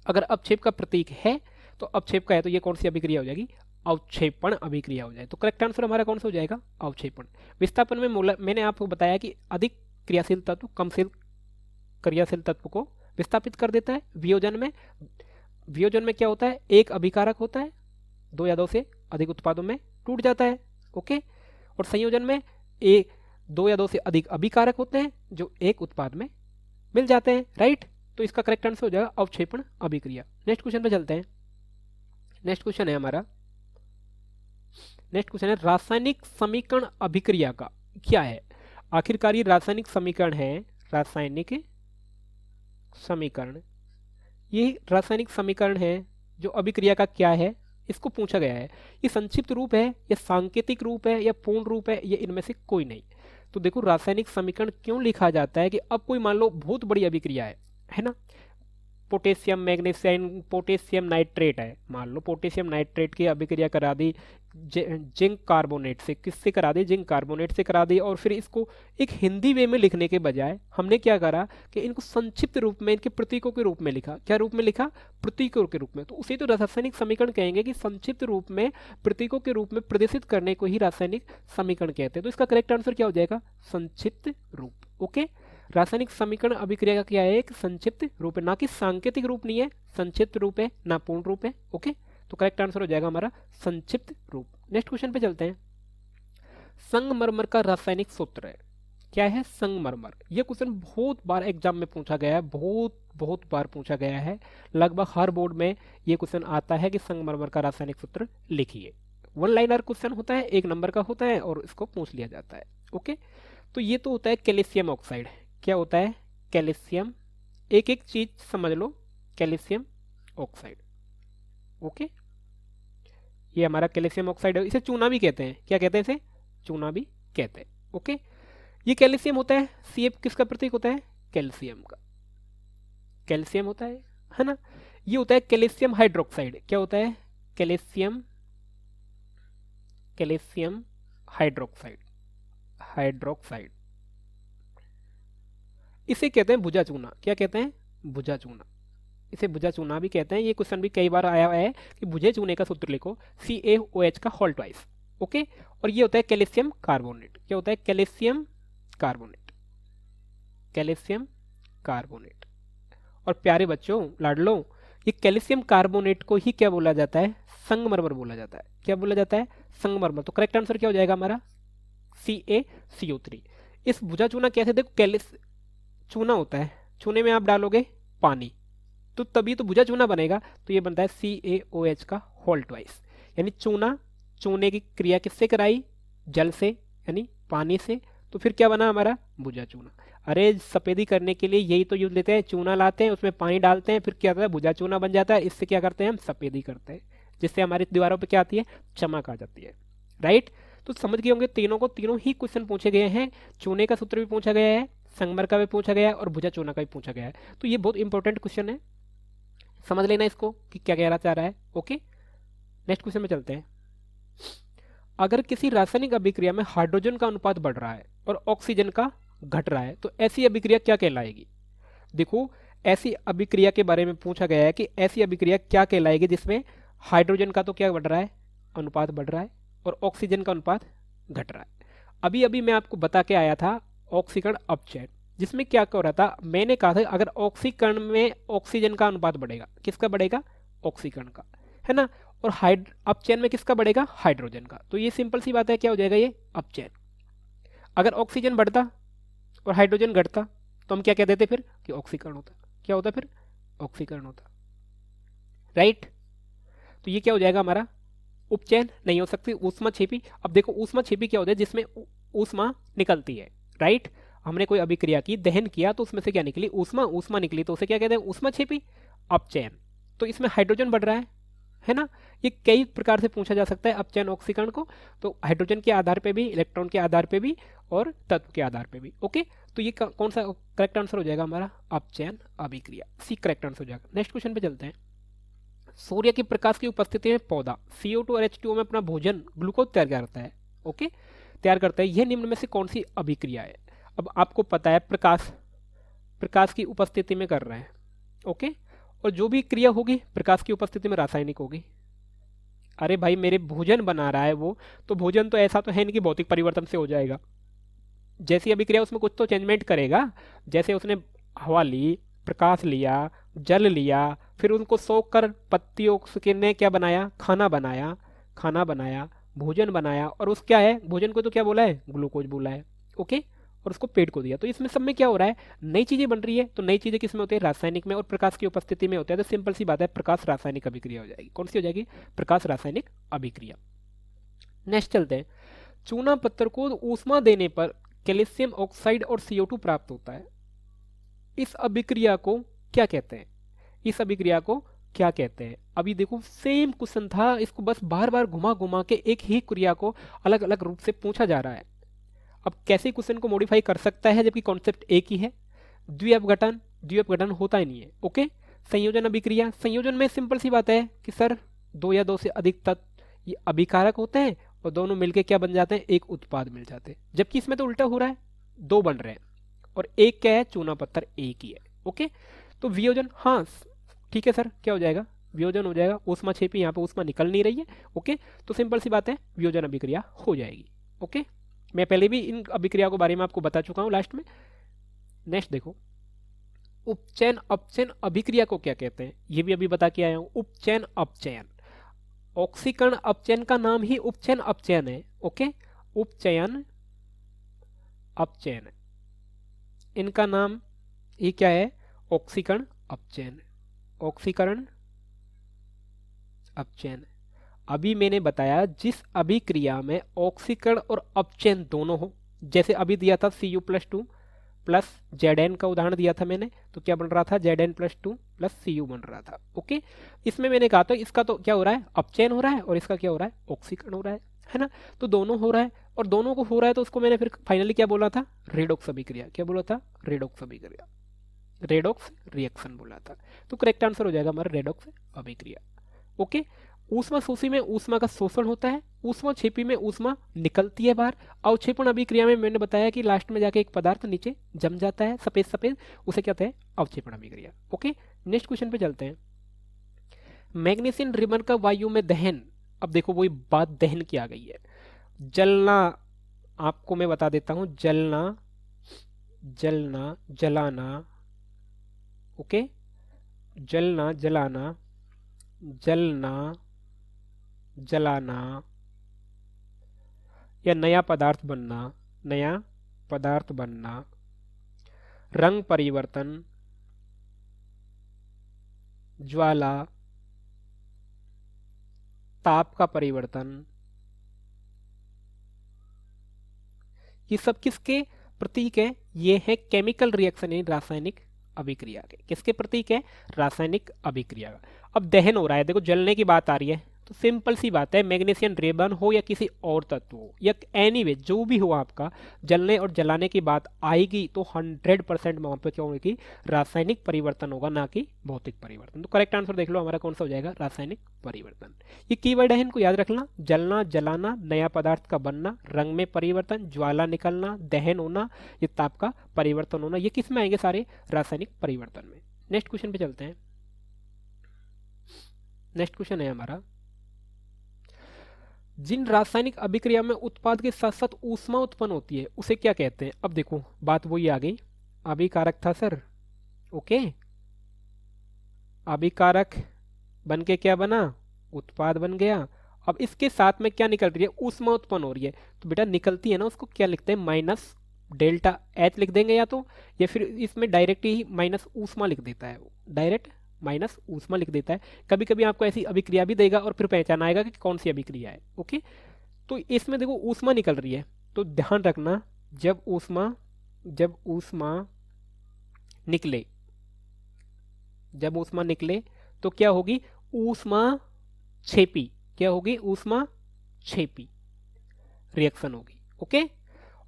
अगर अवक्षेप का प्रतीक है तो अवक्षेप का है, तो ये कौन सी अभिक्रिया हो जाएगी, अवक्षेपण अभिक्रिया हो जाए। तो करेक्ट आंसर हमारा कौन सा हो जाएगा, अवक्षेपण। विस्थापन में मैंने आपको बताया कि अधिक क्रियाशील तत्व कम क्रियाशील तत्व को विस्थापित कर देता है। वियोजन में क्या होता है, एक अभिकारक होता है, 2 या 2 से अधिक उत्पादों में टूट जाता है। ओके, और संयोजन में 2 या 2 से अधिक अभिकारक होते हैं जो एक उत्पाद में मिल जाते हैं। राइट, तो इसका करेक्ट आंसर हो जाएगा अवक्षेपण अभिक्रिया। नेक्स्ट क्वेश्चन पे चलते हैं। नेक्स्ट क्वेश्चन है हमारा, नेक्स्ट क्वेश्चन है रासायनिक समीकरण अभिक्रिया का क्या है। आखिरकार ये रासायनिक समीकरण है, रासायनिक समीकरण, ये रासायनिक समीकरण है जो अभिक्रिया का क्या है, इसको पूछा गया है। ये संक्षिप्त रूप है या सांकेतिक रूप है या पूर्ण रूप है, ये इनमें से कोई नहीं। तो देखो रासायनिक समीकरण क्यों लिखा जाता है कि अब कोई मान लो बहुत बड़ी अभिक्रिया है ना, पोटेशियम मैग्नीशियम पोटेशियम नाइट्रेट है, मान लो पोटेशियम नाइट्रेट की अभिक्रिया करा दी जिंक कार्बोनेट से, किससे करा दी, जिंक कार्बोनेट से करा दी, और फिर इसको एक हिंदी वे में लिखने के बजाय हमने क्या करा कि इनको संक्षिप्त रूप में, इनके प्रतीकों के रूप में लिखा। क्या रूप में लिखा, प्रतीकों के रूप में। तो उसे तो रासायनिक समीकरण कहेंगे कि संक्षिप्त रूप में प्रतीकों के रूप में प्रदर्शित करने को ही रासायनिक समीकरण कहते हैं। तो इसका करेक्ट आंसर क्या हो जाएगा, संक्षिप्त रूप। ओके, रासायनिक समीकरण अभिक्रिया का क्या है, एक संक्षिप्त रूप है, ना कि सांकेतिक रूप नहीं है, संक्षिप्त रूप है, ना पूर्ण रूप है। ओके, तो करेक्ट आंसर हो जाएगा हमारा संक्षिप्त रूप। नेक्स्ट क्वेश्चन पे चलते हैं। संगमरमर का रासायनिक सूत्र है, क्या है, संगमरमर। ये क्वेश्चन बहुत बार एग्जाम में पूछा गया है, बहुत बार पूछा गया है, लगभग हर बोर्ड में ये क्वेश्चन आता है कि संगमरमर का रासायनिक सूत्र लिखिए। वन लाइनर क्वेश्चन होता है, 1 नंबर का होता है और इसको पूछ लिया जाता है। ओके, तो ये तो होता है कैल्शियम ऑक्साइड। क्या होता है? कैल्शियम, एक एक चीज समझ लो, कैल्शियम ऑक्साइड। ओके, ये हमारा कैल्शियम ऑक्साइड है, इसे चूना भी कहते हैं। क्या कहते हैं इसे? चूना भी कहते हैं। ओके, ये कैल्शियम होता है, CF किसका प्रतीक होता है? कैल्शियम का, कैल्शियम होता है ना। ये होता है कैल्शियम हाइड्रोक्साइड। क्या होता है? Calcium, calcium hydroxide, hydroxide. इसे कहते हैं भुजा चूना। क्या कहते हैं? भुजा चूना। इसे भुजा चूना भी कहते हैं। ये क्वेश्चन भी कई बार आया हुआ है कि भुजे चूने का सूत्र लिखो, CaOH का होल ट्वाइस। ओके, और ये होता है कैल्शियम कार्बोनेट। क्या होता है? Calcium carbonate, calcium carbonate. और प्यारे बच्चों, लाडलो, ये कैल्शियम कार्बोनेट को ही क्या बोला जाता है? संगमरमर बोला जाता है। क्या बोला जाता है? संगमरमर। तो करेक्ट आंसर क्या हो जाएगा हमारा? CaCO3। इस भुजा चूना कैसे? देखो, चूना होता है, चूने में आप डालोगे पानी तो तभी तो भुजा चूना बनेगा। तो ये बनता है CaOH का होल ट्वाइस। यानी चूना, चूने की क्रिया किससे कराई? जल से, यानी पानी से। तो फिर क्या बना हमारा? भुजा चूना। अरे सफेदी करने के लिए यही तो यूज लेते हैं, चूना लाते हैं, उसमें पानी डालते हैं, फिर क्या होता है? भुजा चूना बन जाता है। इससे क्या करते हैं हम? सफेदी करते हैं, जिससे हमारी दीवारों पे क्या आती है? चमक आ जाती है। राइट, तो समझ गए होंगे, तीनों को तीनों ही क्वेश्चन पूछे गए हैं। चूने का सूत्र भी पूछा गया है, संगमर का भी पूछा गया है और भुजा चूना का भी पूछा गया है। तो ये बहुत इंपॉर्टेंट क्वेश्चन है, समझ लेना इसको कि क्या कहना चाह रहा है। ओके, नेक्स्ट क्वेश्चन में चलते हैं। अगर किसी रासायनिक अभिक्रिया में हाइड्रोजन का अनुपात बढ़ रहा है और ऑक्सीजन का घट रहा है तो ऐसी अभिक्रिया क्या कहलाएगी? देखो, ऐसी अभिक्रिया के बारे में पूछा गया है कि ऐसी अभिक्रिया क्या कहलाएगी जिसमें हाइड्रोजन का तो क्या बढ़ रहा है? अनुपात बढ़ रहा है और ऑक्सीजन का अनुपात घट रहा है। अभी अभी मैं आपको बता के आया था ऑक्सीकरण अपचयन, जिसमें क्या हो रहा था? मैंने कहा था अगर ऑक्सीकरण में ऑक्सीजन का अनुपात बढ़ेगा, किसका बढ़ेगा? ऑक्सीकरण का, है ना। और अपचयन में किसका बढ़ेगा? हाइड्रोजन का। तो ये सिंपल सी बात है, क्या हो जाएगा? ये अपचयन। अगर ऑक्सीजन बढ़ता और हाइड्रोजन घटता तो हम क्या कह देते फिर? कि ऑक्सीकरण होता। क्या होता फिर? ऑक्सीकरण होता। राइट, तो ये क्या हो जाएगा हमारा? उपचयन नहीं हो सकती, ऊष्मा छेपी। अब देखो, ऊष्मा छेपी क्या होता है? जिसमें ऊष्मा निकलती है। राइट, हमने कोई अभिक्रिया की, दहन किया, तो उसमें से क्या निकली? ऊष्मा। ऊष्मा निकली तो उसे क्या कहते हैं? ऊष्मा छेपी, अपचयन। तो इसमें हाइड्रोजन बढ़ रहा है ना। ये कई प्रकार से पूछा जा सकता है अपचयन ऑक्सीकरण को, तो हाइड्रोजन के आधार पे भी, इलेक्ट्रॉन के आधार पे भी और तत्व के आधार पे भी। ओके, तो ये कौन सा करेक्ट आंसर हो जाएगा हमारा? अपचयन अभिक्रिया, सी करेक्ट आंसर हो जाएगा। नेक्स्ट क्वेश्चन पे चलते हैं। सूर्य के प्रकाश की उपस्थिति में पौधा CO2 और H2O में अपना भोजन ग्लूकोज तैयार करता है। ओके, तैयार करता है। यह निम्न में से कौन सी अभिक्रिया है? अब आपको पता है प्रकाश की उपस्थिति में कर रहे हैं। ओके, और जो भी क्रिया होगी प्रकाश की उपस्थिति में रासायनिक होगी। अरे भाई, मेरे भोजन बना रहा है वो, तो भोजन तो ऐसा तो है नहीं कि भौतिक परिवर्तन से हो जाएगा। जैसी अभिक्रिया उसमें कुछ तो चेंजमेंट करेगा। जैसे उसने हवा ली, प्रकाश लिया, जल लिया, फिर उनको सोख कर पत्तियों ने क्या बनाया? खाना बनाया, खाना बनाया, भोजन बनाया। और उस क्या है? भोजन को तो क्या बोला है? ग्लूकोज बोला है। ओके, और उसको पेट को दिया। तो इसमें सब में क्या हो रहा है? नई चीजें बन रही है। तो नई चीजें किस में होती है? रासायनिक में, और प्रकाश की उपस्थिति में होता है। तो सिंपल सी बात है, प्रकाश रासायनिक अभिक्रिया हो जाएगी। कौन सी हो जाएगी? प्रकाश रासायनिक अभिक्रिया। नेक्स्ट चलते हैं। चूना पत्थर को ऊष्मा देने पर कैल्शियम ऑक्साइड और CO2 प्राप्त होता है। इस अभिक्रिया को क्या कहते हैं? इस अभिक्रिया को क्या कहते हैं? अभी देखो, सेम क्वेश्चन था, इसको बस बार बार घुमा घुमा के एक ही क्रिया को अलग अलग रूप से पूछा जा रहा है। अब कैसे क्वेश्चन को मॉडिफाई कर सकता है जबकि कॉन्सेप्ट एक ही है? द्विअपघटन होता ही नहीं है। ओके, संयोजन अभिक्रिया। संयोजन में सिंपल सी बात है कि सर 2 या 2 से अधिक तत्व ये अभिकारक होते हैं और दोनों मिलके क्या बन जाते हैं? एक उत्पाद मिल जाते हैं। जबकि इसमें तो उल्टा हो रहा है, 2 बन रहे हैं और एक क्या है? चूना पत्थर एक ही है। ओके, तो वियोजन, हाँ ठीक है सर, क्या हो जाएगा? वियोजन हो जाएगा। ऊष्मा छेपी, यहाँ पे ऊष्मा निकल नहीं रही है। ओके, तो सिंपल सी बात है, वियोजन अभिक्रिया हो जाएगी। ओके, मैं पहले भी इन अभिक्रिया के बारे में आपको बता चुका हूं लास्ट में। नेक्स्ट देखो, उपचयन अपचयन अभिक्रिया को क्या कहते हैं? ये भी अभी बता के आया हूं। उपचयन अपचयन, ऑक्सीकरण अपचयन का नाम ही उपचयन अपचयन है। ओके, उपचयन अपचयन, इनका नाम ये क्या है? ऑक्सीकरण अपचयन, ऑक्सीकरण अपचयन। अभी मैंने बताया जिस अभिक्रिया में ऑक्सीकरण और अपचयन दोनों हो, जैसे अभी दिया था Cu+2 प्लस Zn का उदाहरण दिया था मैंने, तो क्या बन रहा था Zn+2 प्लस Cu बन रहा था। ओके, इसमें मैंने कहा था इसका तो क्या हो रहा है, अपचयन हो रहा है, और इसका क्या हो रहा है, ऑक्सीकरण हो रहा है ना। तो दोनों हो रहा है, और दोनों को हो रहा है, तो उसको मैंने फिर फाइनली क्या बोला था, रेडॉक्स अभिक्रिया। क्या बोला था, रेडॉक्स अभिक्रिया, रेडॉक्स रिएक्शन बोला था। तो करेक्ट आंसर हो जाएगा हमारा रेडॉक्स अभिक्रिया। ओके, ऊष्मा शोषी में ऊष्मा का शोषण होता है, ऊष्मा छेपी में ऊष्मा निकलती है बाहर। अवक्षेपण अभिक्रिया में मैंने बताया कि लास्ट में जाके एक पदार्थ नीचे जम जाता है सफेद सफेद, उसे कहते हैं अवक्षेपण अभिक्रिया। ओके, नेक्स्ट क्वेश्चन पे चलते हैं। मैग्नीशियम रिबन का वायु में दहन, अब देखो वही बात दहन की आ गई है। जलना, आपको मैं बता देता हूं, जलना, जलना, जलाना, ओके, जलना, जलाना, जलना, जलाना, या नया पदार्थ बनना, नया पदार्थ बनना, रंग परिवर्तन, ज्वाला, ताप का परिवर्तन, ये सब किसके प्रतीक है, ये है केमिकल रिएक्शन यानी रासायनिक अभिक्रिया के। किसके प्रतीक है, रासायनिक अभिक्रिया का। अब दहन हो रहा है, देखो जलने की बात आ रही है, तो सिंपल सी बात है, मैग्नीशियम रेबन हो या किसी और तत्व हो या एनीवे जो भी हो, आपका जलने और जलाने की बात आएगी तो 100% वहां पर क्या होगी, रासायनिक परिवर्तन होगा, ना कि भौतिक परिवर्तन। तो करेक्ट आंसर देख लो हमारा कौन सा हो जाएगा, रासायनिक परिवर्तन। ये कीवर्ड है, इनको याद रखना, जलना, जलाना, नया पदार्थ का बनना, रंग में परिवर्तन, ज्वाला निकलना, दहन होना, ये ताप का परिवर्तन होना, ये किस में आएंगे, सारे रासायनिक परिवर्तन में। नेक्स्ट क्वेश्चन पे चलते हैं। नेक्स्ट क्वेश्चन है हमारा, जिन रासायनिक अभिक्रिया में उत्पाद के साथ साथ ऊष्मा उत्पन्न होती है उसे क्या कहते हैं। अब देखो बात वही आ गई, अभिकारक था सर, ओके, अभिकारक बन के क्या बना, उत्पाद बन गया। अब इसके साथ में क्या निकल रही है, ऊष्मा उत्पन्न हो रही है, तो बेटा निकलती है ना, उसको क्या लिखते हैं, माइनस डेल्टा एच लिख देंगे, या फिर इसमें डायरेक्ट ही माइनस ऊष्मा लिख देता है, डायरेक्ट माइनस ऊष्मा लिख देता है। कभी कभी आपको ऐसी अभिक्रिया भी देगा और फिर पहचान आएगा कि कौन सी अभिक्रिया है। ओके, तो इसमें देखो ऊष्मा निकल रही है, तो ध्यान रखना, जब ऊष्मा निकले, जब ऊष्मा निकले तो क्या होगी, ऊष्मा छेपी, क्या होगी, ऊष्मा छेपी रिएक्शन होगी। ओके,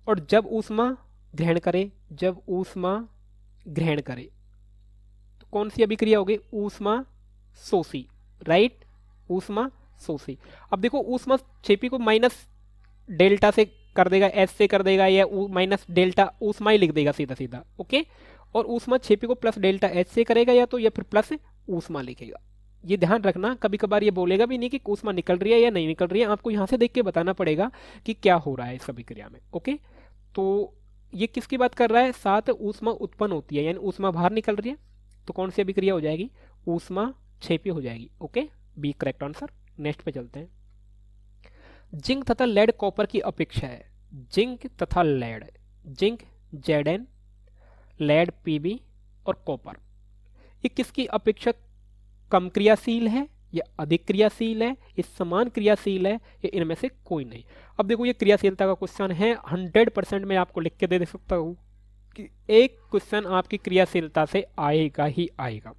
और जब ऊष्मा ग्रहण करे, जब ऊष्मा ग्रहण करे तो कौन सी अभिक्रिया होगी, ऊष्मा शोषी, राइट, ऊष्मा शोषी। अब देखो ऊष्मा छेपी को माइनस डेल्टा से कर देगा, एस से कर देगा, या माइनस डेल्टा ऊष्मा ही लिख देगा सीधा सीधा। ओके, और ऊष्मा छेपी को प्लस डेल्टा एच से करेगा, या फिर प्लस ऊष्मा लिखेगा। ये ध्यान रखना, कभी कभार ये बोलेगा भी नहीं कि ऊष्मा निकल रही है या नहीं निकल रही है, आपको यहां से देख के बताना पड़ेगा कि क्या हो रहा है इस अभिक्रिया में। ओके, तो ये किसकी बात कर रहा है, साथ ऊष्मा उत्पन्न होती है, यानी ऊष्मा बाहर निकल रही है, तो कौन सी अभिक्रिया हो जाएगी, ऊष्मा छेपी हो जाएगी। Okay, B correct answer. Next पे चलते हैं। जिंक तथा लेड कॉपर की अपेक्षा है, जिंक तथा lead, zinc Zn, lead Pb और कॉपर, ये किसकी अपेक्षा कम क्रियाशील है या अधिक क्रियाशील है, ये समान क्रियाशील है या इनमें से कोई नहीं। अब देखो ये क्रियाशीलता का क्वेश्चन है, 100% मैं आपको लिख के दे सकता हूं कि एक क्वेश्चन आपकी क्रियाशीलता से आएगा ही आएगा।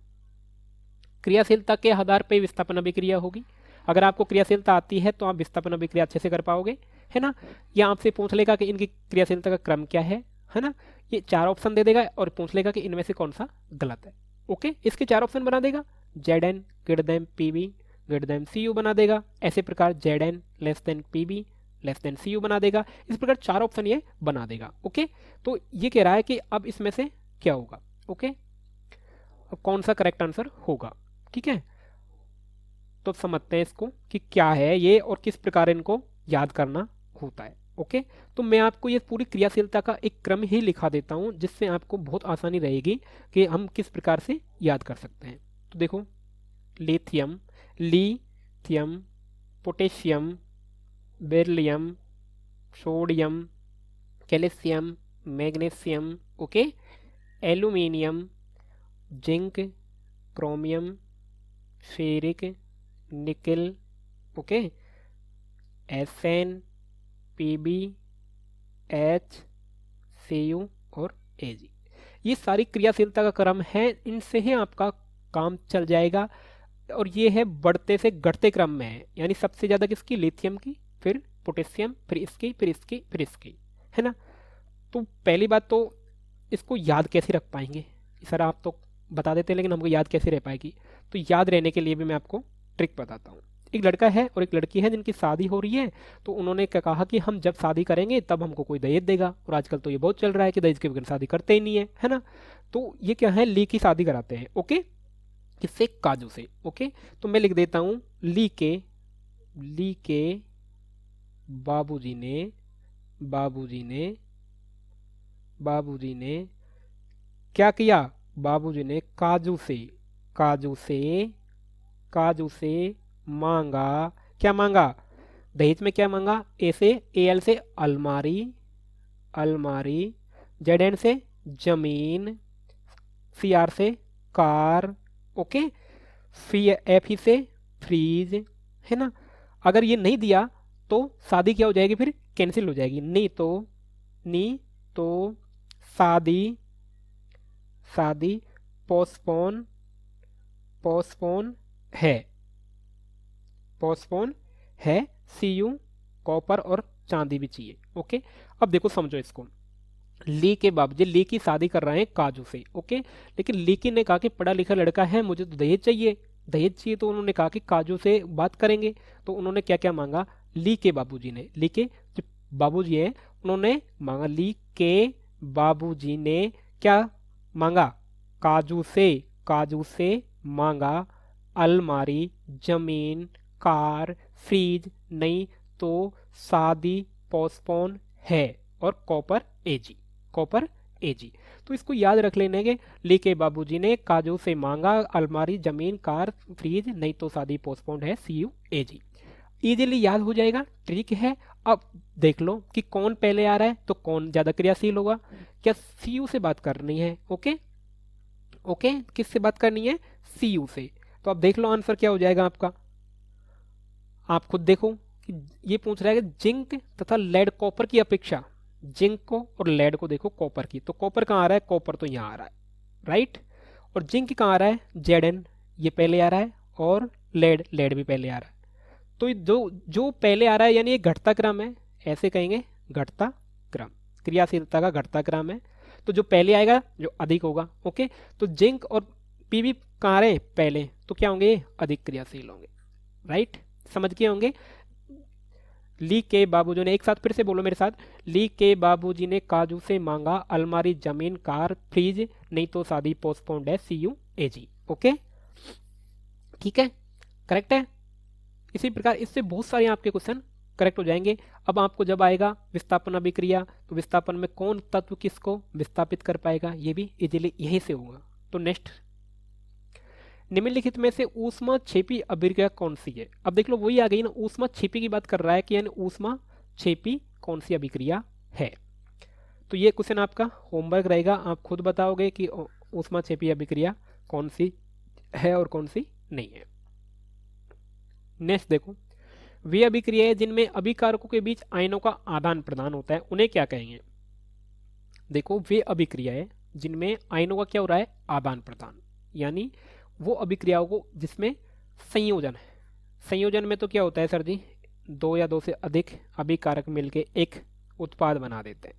क्रियाशीलता के आधार पर विस्थापन अभिक्रिया होगी। अगर आपको क्रियाशीलता आती है तो आप विस्थापन अभिक्रिया अच्छे से कर पाओगे, है ना। या आपसे पूछ लेगा कि इनकी क्रियाशीलता का क्रम क्या है ना। ये 4 ऑप्शन दे देगा और पूछ लेगा कि इनमें से कौन सा गलत है। ओके, इसके 4 ऑप्शन बना देगा, Zn greater than Pb greater than Cu बना देगा, ऐसे प्रकार Zn less than Pb less than Cu बना देगा। इस प्रकार 4 ऑप्शन ये बना देगा। ओके, तो ये कह रहा है कि अब इसमें से क्या होगा। ओके, अब कौन सा करेक्ट आंसर होगा, ठीक है। तो समझते हैं इसको कि क्या है ये और किस प्रकार इनको याद करना होता है। ओके, तो मैं आपको ये पूरी क्रियाशीलता का एक क्रम ही लिखा देता हूं, जिससे आपको बहुत आसानी रहेगी कि हम किस प्रकार से याद कर सकते हैं। तो देखो, lithium, lithium, potassium, beryllium, sodium, calcium, magnesium, okay, aluminium, zinc, chromium, ferric, निकल, okay, SN, PB, H, Cu और Ag, ये सारी क्रियाशीलता का क्रम है, इनसे ही आपका काम चल जाएगा। और ये है बढ़ते से घटते क्रम में है, यानी सबसे ज़्यादा किसकी, लिथियम की, फिर पोटेशियम, फिर इसकी, फिर इसकी, फिर इसकी, है ना। तो पहली बात तो इसको याद कैसे रख पाएंगे, सर आप तो बता देते हैं लेकिन हमको याद कैसे रह पाएगी। तो याद रहने के लिए भी मैं आपको ट्रिक बताता हूँ। एक लड़का है और एक लड़की है जिनकी शादी हो रही है, तो उन्होंने क्या कहा कि हम जब शादी करेंगे तब हमको कोई दहेज देगा, और आजकल तो ये बहुत चल रहा है कि दहेज के बगैर शादी करते ही नहीं है ना। तो ये क्या है, ली की शादी कराते हैं, ओके, किससे, काजू से, ओके। तो मैं लिख देता हूं, ली के बाबूजी ने क्या किया, बाबूजी ने काजू से मांगा, क्या मांगा, दहेज में क्या मांगा, AL से अलमारी, ZN से जमीन, CR से कार, ओके, FE से फ्रीज, है ना। अगर ये नहीं दिया तो शादी क्या हो जाएगी, फिर कैंसिल हो जाएगी, नहीं तो शादी पोस्टपोन है, Cu, कॉपर और चांदी भी चाहिए, ओके। अब देखो समझो इसको, ली के बाबूजी ली की शादी कर रहे हैं काजू से, ओके, लेकिन लीकी ने कहा कि पढ़ा लिखा लड़का है, मुझे तो दहेज चाहिए, तो उन्होंने कहा कि काजू से बात करेंगे। तो उन्होंने क्या क्या मांगा, ली के बाबूजी ने, ली के जो बाबूजी है उन्होंने मांगा, ली के बाबूजी ने क्या मांगा, काजू से मांगा अलमारी, जमीन, कार, फ्रीज, नहीं तो शादी पोस्टपोन है, और कॉपर एजी। तो इसको याद रख लेने के, ली के बाबूजी ने काजू से मांगा अलमारी, जमीन, कार, फ्रीज, नहीं तो शादी पोस्टपोन्ड है, CUAG, इजीली याद हो जाएगा, ट्रिक है। अब देख लो कि कौन पहले आ रहा है तो कौन ज्यादा क्रियाशील होगा, क्या Cu से बात करनी है, ओके, किससे बात करनी है, Cu से। तो अब देख लो आंसर क्या हो जाएगा आपका, आप खुद देखो कि ये पूछ रहा है कि जिंक तथा लेड कॉपर की अपेक्षा, जिंक को और लेड को देखो कॉपर की, तो कॉपर कहाँ आ रहा है, कॉपर तो यहाँ आ रहा है, राइट, और जिंक कहाँ आ रहा है, ZN, ये पहले आ रहा है, और लेड भी पहले आ रहा है। तो जो पहले आ रहा है यानी ये घटता क्रम है, ऐसे कहेंगे घटता क्रम, क्रियाशीलता का घटता क्रम है, तो जो पहले आएगा जो अधिक होगा, ओके। तो जिंक और PB कहाँ आ रहे हैं पहले, तो क्या होंगे, अधिक क्रियाशील होंगे, राइट, समझ के होंगे। ली के बाबूजी ने, एक साथ फिर से बोलो मेरे साथ, ली के बाबूजी ने काजू से मांगा अलमारी, जमीन, कार, फ्रीज, नहीं तो शादी पोस्टपोन्ड है, CUAG, ओके, ठीक है, करेक्ट है। इसी प्रकार इससे बहुत सारे आपके क्वेश्चन करेक्ट हो जाएंगे। अब आपको जब आएगा विस्थापन अभिक्रिया, तो विस्थापन में कौन तत्व किसको विस्थापित कर पाएगा, ये भी इजीली यहीं से होगा। तो नेक्स्ट, निम्नलिखित में से ऊष्मा क्षेपी अभिक्रिया कौन सी है। अब देख लो वही आ गई ना, ऊष्मा क्षेपी की बात कर रहा है कि यानी ऊष्मा क्षेपी कौन सी अभिक्रिया है। तो ये क्वेश्चन आपका होमवर्क रहेगा, आप खुद बताओगे कि ऊष्मा क्षेपी अभिक्रिया कौन सी है और कौन सी नहीं है। नेक्स्ट देखो, वे अभिक्रियाएं जिनमें अभिकारकों के बीच आयनों का आदान प्रदान होता है उन्हें क्या कहेंगे। देखो, वे अभिक्रियाएं जिनमें आयनों का क्या हो रहा है, आदान प्रदान, यानी वो अभिक्रियाओं को जिसमें संयोजन है। संयोजन में तो क्या होता है सर जी, 2 या 2 से अधिक अभिकारक मिलके एक उत्पाद बना देते हैं,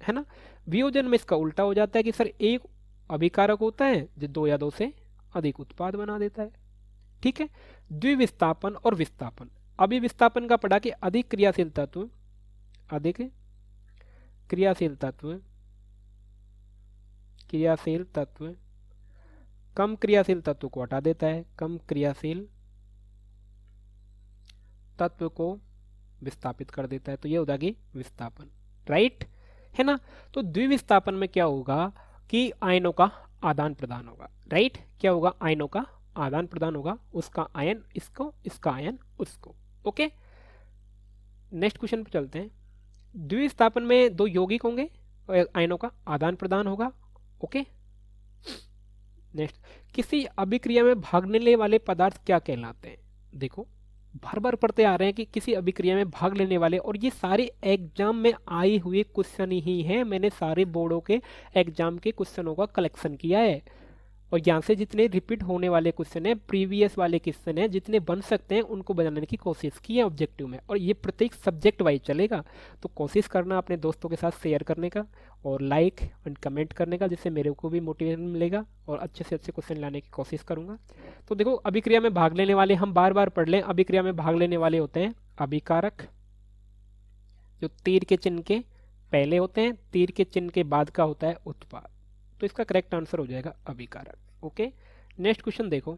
है ना। वियोजन में इसका उल्टा हो जाता है कि सर एक अभिकारक होता है जो 2 या 2 से अधिक उत्पाद बना देता है, ठीक है। द्विविस्थापन और विस्थापन, अभी विस्थापन का पढ़ा कि अधिक क्रियाशील तत्व कम क्रियाशील तत्व को हटा देता है, कम क्रियाशील तत्व को विस्थापित कर देता है, तो ये हो जाएगी विस्थापन, राइट, है ना। तो द्विविस्थापन में क्या होगा कि आयनों का आदान प्रदान होगा, राइट, क्या होगा, आयनों का आदान प्रदान होगा, उसका आयन इसको, इसका आयन उसको, ओके। नेक्स्ट क्वेश्चन पे चलते हैं। द्विविस्थापन में 2 यौगिक होंगे और आयनों का आदान प्रदान होगा, ओके। नेक्स्ट, किसी अभिक्रिया में भाग लेने वाले पदार्थ क्या कहलाते हैं। देखो, बार बार पढ़ते आ रहे हैं कि किसी अभिक्रिया में भाग लेने वाले, और ये सारे एग्जाम में आए हुए क्वेश्चन ही हैं। मैंने सारे बोर्डों के एग्जाम के क्वेश्चनों का कलेक्शन किया है, और यहाँ से जितने रिपीट होने वाले क्वेश्चन हैं, प्रीवियस वाले क्वेश्चन हैं, जितने बन सकते हैं उनको बनाने की कोशिश की है ऑब्जेक्टिव में, और ये प्रत्येक सब्जेक्ट वाइज चलेगा। तो कोशिश करना अपने दोस्तों के साथ शेयर करने का और लाइक एंड कमेंट करने का, जिससे मेरे को भी मोटिवेशन मिलेगा और अच्छे से अच्छे क्वेश्चन लाने की कोशिश करूंगा। तो देखो, अभिक्रिया में भाग लेने वाले हम बार बार पढ़ लें। अभिक्रिया में भाग लेने वाले होते हैं अभिकारक, जो तीर के चिन्ह के पहले होते हैं, तीर के चिन्ह के बाद का होता है उत्पाद। तो इसका करेक्ट आंसर हो जाएगा अभिकारक। ओके, नेक्स्ट क्वेश्चन देखो,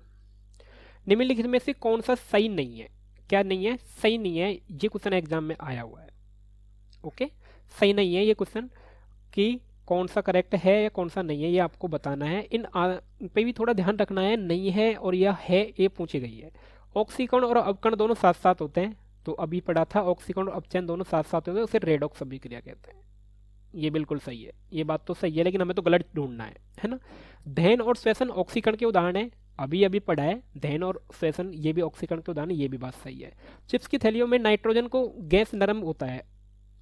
निम्नलिखित में से कौन सा सही नहीं है? क्या नहीं है? सही नहीं है। ये क्वेश्चन एग्जाम में आया हुआ है। ओके, सही नहीं है ये क्वेश्चन, कि कौन सा करेक्ट है या कौन सा नहीं है, ये आपको बताना है। इन पे भी थोड़ा ध्यान रखना है, नहीं है और यह है, ये पूछी गई है। ऑक्सीकण और अवकण दोनों साथ साथ होते हैं, तो अभी पढ़ा था ऑक्सीकण और अपचयन दोनों साथ साथ होते हैं, उसे रेडॉक्स अभिक्रिया कहते हैं। ये बिल्कुल सही है, ये बात तो सही है, लेकिन हमें तो गलत ढूंढना है ना। दहन और श्वसन ऑक्सीकरण के उदाहरण है, अभी अभी पढ़ा है। दहन और श्वसन ये भी ऑक्सीकरण के उदाहरण है, ये भी बात सही है। चिप्स की थैलियों में नाइट्रोजन को गैस नरम होता है,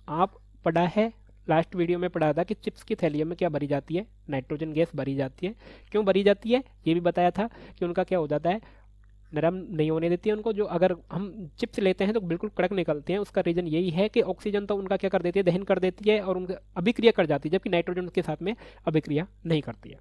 आप पढ़ा है, लास्ट वीडियो में पढ़ा था कि चिप्स की थैलियों में क्या भरी जाती है? नाइट्रोजन गैस भरी जाती है। क्यों भरी जाती है ये भी बताया था, कि उनका क्या हो जाता है, नरम नहीं होने देती है उनको। जो अगर हम चिप्स लेते हैं तो बिल्कुल कड़क निकलते हैं, उसका रीजन यही है कि ऑक्सीजन तो उनका क्या कर देती है, दहन कर देती है और उनका अभिक्रिया कर जाती है, जबकि नाइट्रोजन के साथ में अभिक्रिया नहीं करती है।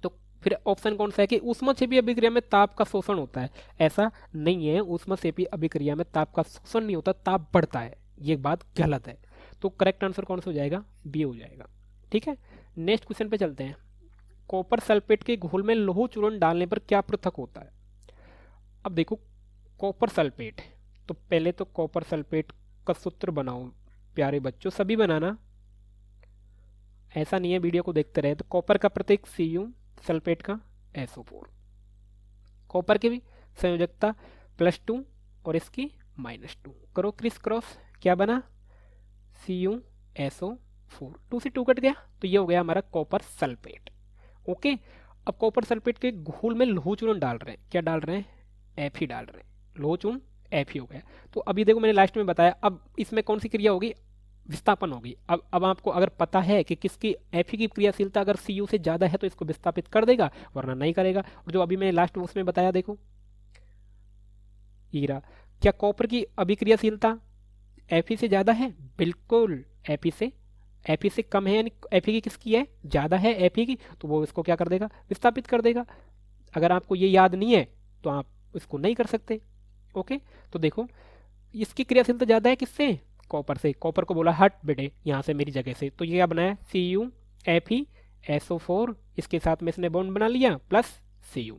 तो फिर ऑप्शन कौन सा है कि ऊष्माक्षेपी अभिक्रिया में ताप का शोषण होता है? ऐसा नहीं है, ऊष्माक्षेपी अभिक्रिया में ताप का शोषण नहीं होता, ताप बढ़ता है, ये बात गलत है। तो करेक्ट आंसर कौन सा हो जाएगा? बी हो जाएगा। ठीक है, नेक्स्ट क्वेश्चन पे चलते हैं। कॉपर सल्फेट के घोल में लौह चूर्ण डालने पर क्या पृथक होता है? अब देखो, कॉपर सल्फेट, तो पहले तो कॉपर सल्फेट का सूत्र बनाओ प्यारे बच्चों, सभी बनाना, ऐसा नहीं है वीडियो को देखते रहे। तो कॉपर का प्रतीक Cu, सल्फेट का SO4, कॉपर की भी संयोजकता +2 और इसकी -2, करो क्रिस क्रॉस, क्या बना? CuSO4, 2 से 2 कट गया, तो ये हो गया हमारा कॉपर सल्फेट। ओके, अब कॉपर सल्फेट के घोल में लौह चूर्ण डाल रहे हैं, क्या डाल रहे हैं? Fe डाल रहे हैं, लौह चूर्ण Fe हो गया। तो अभी देखो, मैंने लास्ट में बताया, अब इसमें कौन सी क्रिया होगी? विस्थापन होगी। अब आपको अगर पता है कि किसकी Fe की क्रियाशीलता अगर Cu से ज्यादा है तो इसको विस्थापित कर देगा, वरना नहीं करेगा। और जो अभी मैंने लास्ट उसमें बताया, देखो हीरा, क्या कॉपर की अभिक्रियाशीलता Fe से ज्यादा है? बिल्कुल, Fe से कम है, यानी Fe की किसकी है? ज्यादा है Fe की, तो वो इसको क्या कर देगा? विस्थापित कर देगा। अगर आपको ये याद नहीं है तो आप इसको नहीं कर सकते। ओके, तो देखो, इसकी क्रियाशीलता ज्यादा है किससे? कॉपर से। कॉपर को बोला हट बेटे यहाँ से मेरी जगह से, तो ये क्या बनाया? Cu Fe SO4, इसके साथ में इसने बॉन्ड बना लिया प्लस Cu,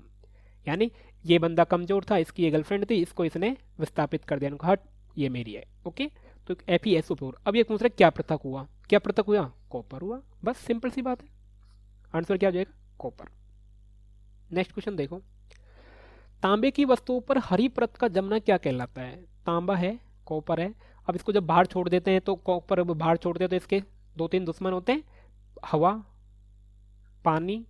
यानी ये बंदा कमजोर था, इसकी ये गर्लफ्रेंड थी, इसको इसने विस्थापित कर दिया, हट ये मेरी है। ओके, तो Fe SO4। अब ये पूछ रहे क्या पृथक हुआ? क्या पृथक हुआ? कॉपर हुआ, बस सिंपल सी बात है। आंसर क्या हो जाएगा? कॉपर। नेक्स्ट क्वेश्चन देखो, तांबे की वस्तुओं पर हरी परत का जमना क्या कहलाता है? तांबा है, कॉपर है, अब इसको जब बाहर छोड़ देते हैं तो कॉपर बाहर छोड़ते हैं तो इसके 2-3 दुश्मन होते हैं, हवा, पानी,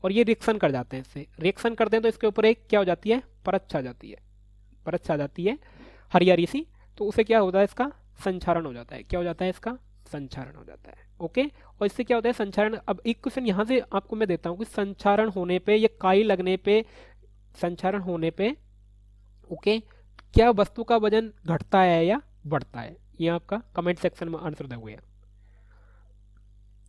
और ये रिएक्शन कर जाते हैं, इससे रिएक्शन करते हैं तो इसके ऊपर एक क्या हो जाती है? परत छा जाती है, परत छा जाती है हरी हरी सी, तो उसे क्या होता है? इसका संक्षारण हो जाता है। क्या हो जाता है? इसका संक्षारण हो जाता है। ओके, और इससे क्या होता है? संक्षारण। अब एक क्वेश्चन यहाँ से आपको मैं देता हूँ कि संक्षारण होने पे या काई लगने पे, संक्षारण होने पे ओके, क्या वस्तु का वजन घटता है या बढ़ता है? ये आपका कमेंट सेक्शन में आंसर दोगे।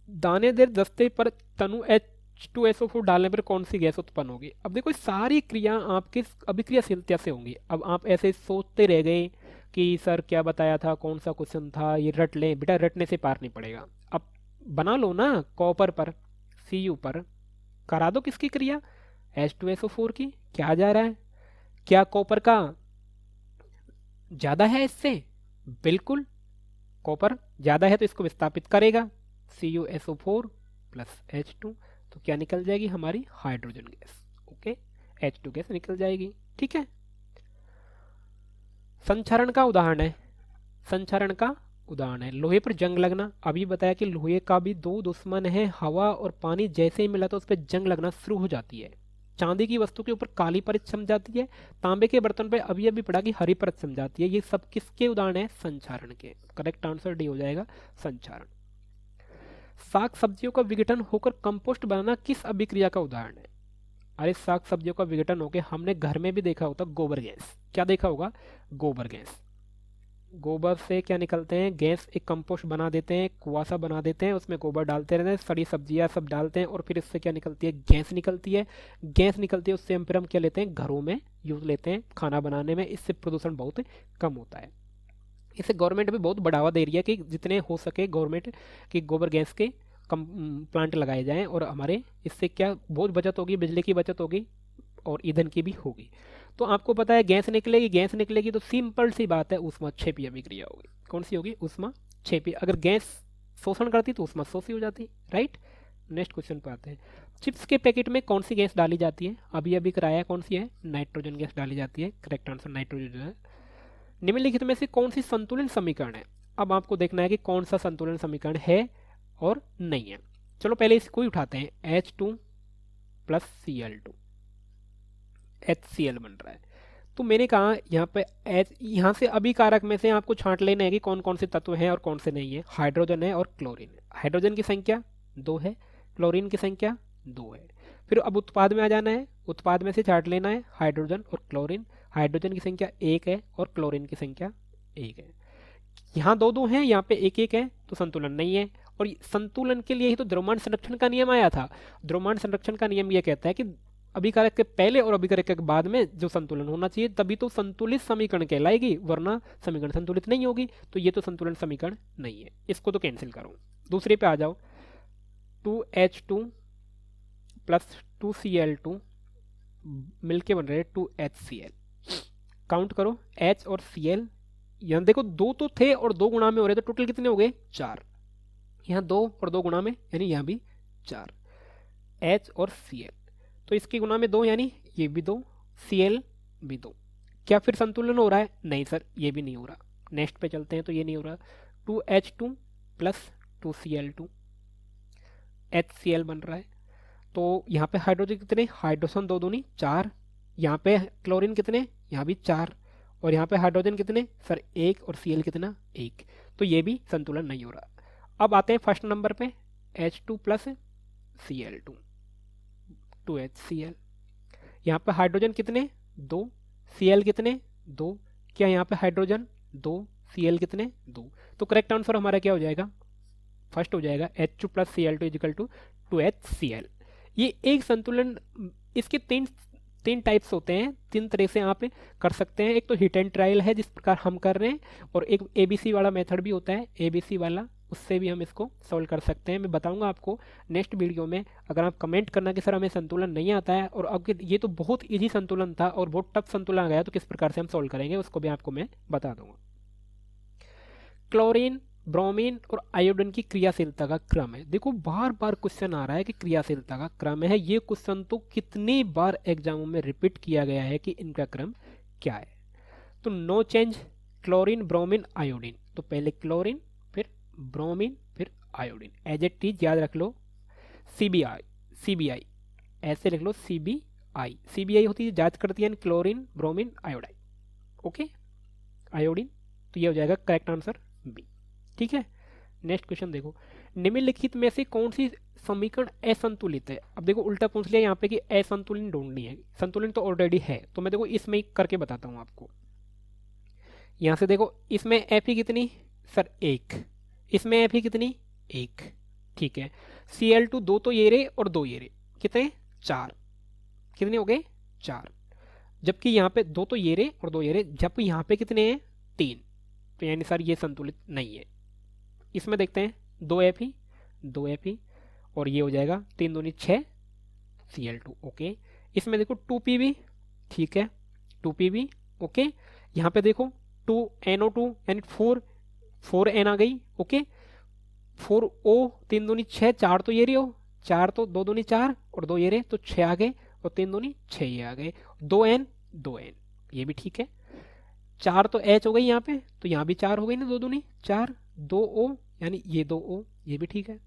दानेदार दस्ते पर तनु H2SO4 डालने पर कौन सी गैस उत्पन्न होगी? अब देखो, सारी क्रिया आपके अभिक्रियाशीलता से होंगी। अब आप ऐसे सोचते रह गए कि सर क्या बताया था, कौन सा क्वेश्चन था, ये रट लें। बेटा रटने से पार नहीं पड़ेगा, अब बना लो ना। कॉपर पर Cu पर करा दो किसकी क्रिया? H2SO4 की। क्या जा रहा है? क्या कॉपर का ज्यादा है इससे? बिल्कुल, कॉपर ज्यादा है तो इसको विस्थापित करेगा, CuSO4 प्लस H2, तो क्या निकल जाएगी? हमारी hydrogen gas. Okay, H2 gas निकल जाएगी। ठीक है, संक्षारण का उदाहरण है, संक्षारण का उदाहरण है लोहे पर जंग लगना। अभी बताया कि लोहे का भी 2 दुश्मन है, हवा और पानी, जैसे ही मिला तो उस पर जंग लगना शुरू हो जाती है। चांदी की वस्तु के ऊपर काली परत जम जाती है, तांबे के बर्तन पे अभी अभी पड़ा कि हरी परत जम जाती है। ये सब किसके उदाहरण है? संक्षारण के। करेक्ट आंसर डी हो जाएगा, संक्षारण। साग सब्जियों का विघटन होकर कंपोस्ट बनाना किस अभिक्रिया का उदाहरण है? अरे साग सब्जियों का विघटन होकर हमने घर में भी देखा होता गोबर गैस। क्या देखा होगा? गोबर गैस। गोबर से क्या निकलते हैं? गैस। एक कंपोस्ट बना देते हैं, कुआसा बना देते हैं, उसमें गोबर डालते रहते हैं, सड़ी सब्जियां सब डालते हैं, और फिर इससे क्या निकलती है? गैस निकलती है। गैस निकलती है, उससे हम फिर हम क्या लेते हैं? घरों में यूज लेते हैं खाना बनाने में। इससे प्रदूषण बहुत कम होता है। इसे गवर्नमेंट भी बहुत बढ़ावा दे रही है कि जितने हो सके गवर्नमेंट की गोबर गैस के कम प्लांट लगाए जाएं, और हमारे इससे क्या बहुत बचत होगी, बिजली की बचत होगी और ईंधन की भी होगी। तो आपको पता है गैस निकलेगी, गैस निकलेगी तो सिंपल सी बात है ऊष्माक्षेपीय अभिक्रिया होगी। कौन सी होगी? ऊष्माक्षेपीय। अगर गैस शोषण करती तो ऊष्माशोषी हो जाती, राइट। नेक्स्ट क्वेश्चन पे आते हैं। चिप्स के पैकेट में कौन सी गैस डाली जाती है? अभी अभी कराया है, कौन सी है? नाइट्रोजन गैस डाली जाती है। करेक्ट आंसर नाइट्रोजन है। निम्नलिखित में से कौन सी संतुलन समीकरण है? अब आपको देखना है कि कौन सा संतुलन समीकरण है और नहीं है। चलो पहले इसको ही उठाते हैं। H2 प्लस Cl2, HCl बन रहा है। तो मैंने कहा यहाँ पे यहाँ से अभिकारक में से आपको छांट लेना है कि कौन कौन से तत्व हैं और कौन से नहीं है। हाइड्रोजन है और क्लोरीन है। हाइड्रोजन की संख्या 2 है, क्लोरीन की संख्या 2 है। फिर अब उत्पाद में आ जाना है, उत्पाद में से छांट लेना है हाइड्रोजन और क्लोरीन। हाइड्रोजन की संख्या 1 है और क्लोरीन की संख्या 1 है। यहाँ 2 हैं, यहाँ पे 1 है, तो संतुलन नहीं है। और संतुलन के लिए ही तो द्रव्यमान संरक्षण का नियम आया था। द्रव्यमान संरक्षण का नियम यह कहता है कि अभिकारक के पहले और अभिकारक के बाद में जो संतुलन होना चाहिए, तभी तो संतुलित समीकरण कहलाएगी, वरना समीकरण संतुलित नहीं होगी। तो ये तो संतुलन समीकरण नहीं है, इसको तो कैंसिल करो। दूसरे पे आ जाओ। 2H2 प्लस 2Cl2 मिलके बन रहे हैं 2HCl। काउंट करो H और Cl। यहाँ देखो 2 तो थे और 2 गुणा में हो रहे, तो टोटल कितने हो गए? 4। यहाँ 2 और 2 गुणा में, यानी यहाँ भी 4। H और Cl, तो इसके गुणा में 2, यानी ये भी 2, Cl भी 2। क्या फिर संतुलन हो रहा है? नहीं सर, ये भी नहीं हो रहा। नेक्स्ट पे चलते हैं, तो ये नहीं हो रहा। 2H2 प्लस 2Cl2, HCl बन रहा है। तो यहाँ पे हाइड्रोजन कितने? हाइड्रोजन 2 दूनी 4। यहाँ पे क्लोरीन कितने? यहाँ भी 4। और यहाँ पे हाइड्रोजन कितने? सर 1, और Cl कितना? 1। तो ये भी संतुलन नहीं हो रहा। अब आते हैं फर्स्ट नंबर पे, H2 प्लस Cl2, 2HCl। यहाँ पे हाइड्रोजन कितने? 2, Cl कितने? 2। क्या यहाँ पे हाइड्रोजन 2, Cl कितने? 2। तो करेक्ट आंसर हमारा क्या हो जाएगा? फर्स्ट हो जाएगा H2 plus Cl2 is equal to 2HCl। ये एक संतुलन, इसके तीन टाइप्स होते हैं, 3 तरह से आप कर सकते हैं। एक तो हिट एंड ट्रायल है जिस प्रकार हम कर रहे हैं, और एक ABC वाला मेथड भी होता है, ABC वाला, उससे भी हम इसको सॉल्व कर सकते हैं। मैं बताऊंगा आपको नेक्स्ट वीडियो में। अगर आप कमेंट करना कि सर हमें संतुलन नहीं आता है, और अब ये तो बहुत इजी संतुलन था और बहुत टफ संतुलन आ गया, तो किस प्रकार से हम सॉल्व करेंगे उसको भी आपको मैं बता दूंगा। क्लोरीन, ब्रोमीन और आयोडीन की क्रियाशीलता का क्रम है। देखो बार बार क्वेश्चन आ रहा है कि क्रियाशीलता का क्रम है। ये क्वेश्चन तो कितनी बार एग्जामों में रिपीट किया गया है कि इनका क्रम क्या है। तो no change, chlorine, bromine, iodine. तो पहले क्लोरीन, फिर ब्रोमीन, फिर आयोडीन। एज इट इज याद रख लो। CBI ऐसे लिख लो, CBI होती है जांच करती है chlorine, bromine, iodine. Okay, iodine. तो ये हो जाएगा करेक्ट आंसर बी। ठीक है। नेक्स्ट क्वेश्चन देखो, निम्नलिखित में से कौन सी समीकरण असंतुलित है? अब देखो उल्टा पूछ लिया यहाँ पे कि असंतुलन ढूंढनी है। संतुलन तो ऑलरेडी है, तो मैं देखो इसमें ही करके बताता हूँ आपको। यहाँ से देखो, इसमें Fe कितनी? सर 1। इसमें Fe कितनी? 1। ठीक है। Cl2 2 तो ये रे और 2 ये रे, कितने? 4। कितने हो गए? 4। जबकि यहाँ पे 2 तो ये रे और 2 ये रे, जब यहाँ पे कितने हैं? 3। तो यानी सर ये संतुलित नहीं है। इसमें देखते हैं 2 Fe, और ये हो जाएगा 3 दूनी 6 Cl2। ओके। इसमें देखो 2Pb, ठीक है, 2Pb। ओके। यहाँ पे देखो 2NO2 यानी 4N आ गई। ओके। 4O, 3 दूनी 6, 4 तो ये रही हो, 4 तो 2 दूनी 4 और 2 ये रहे, तो 6 आ गए, और 3 दूनी 6 ये आ गए। 2N, ये भी ठीक है। 4 तो H हो गई यहाँ पे, तो यहाँ भी 4 हो गई ना, 2 दूनी 4। 2O यानी ये 2O, ये भी ठीक है।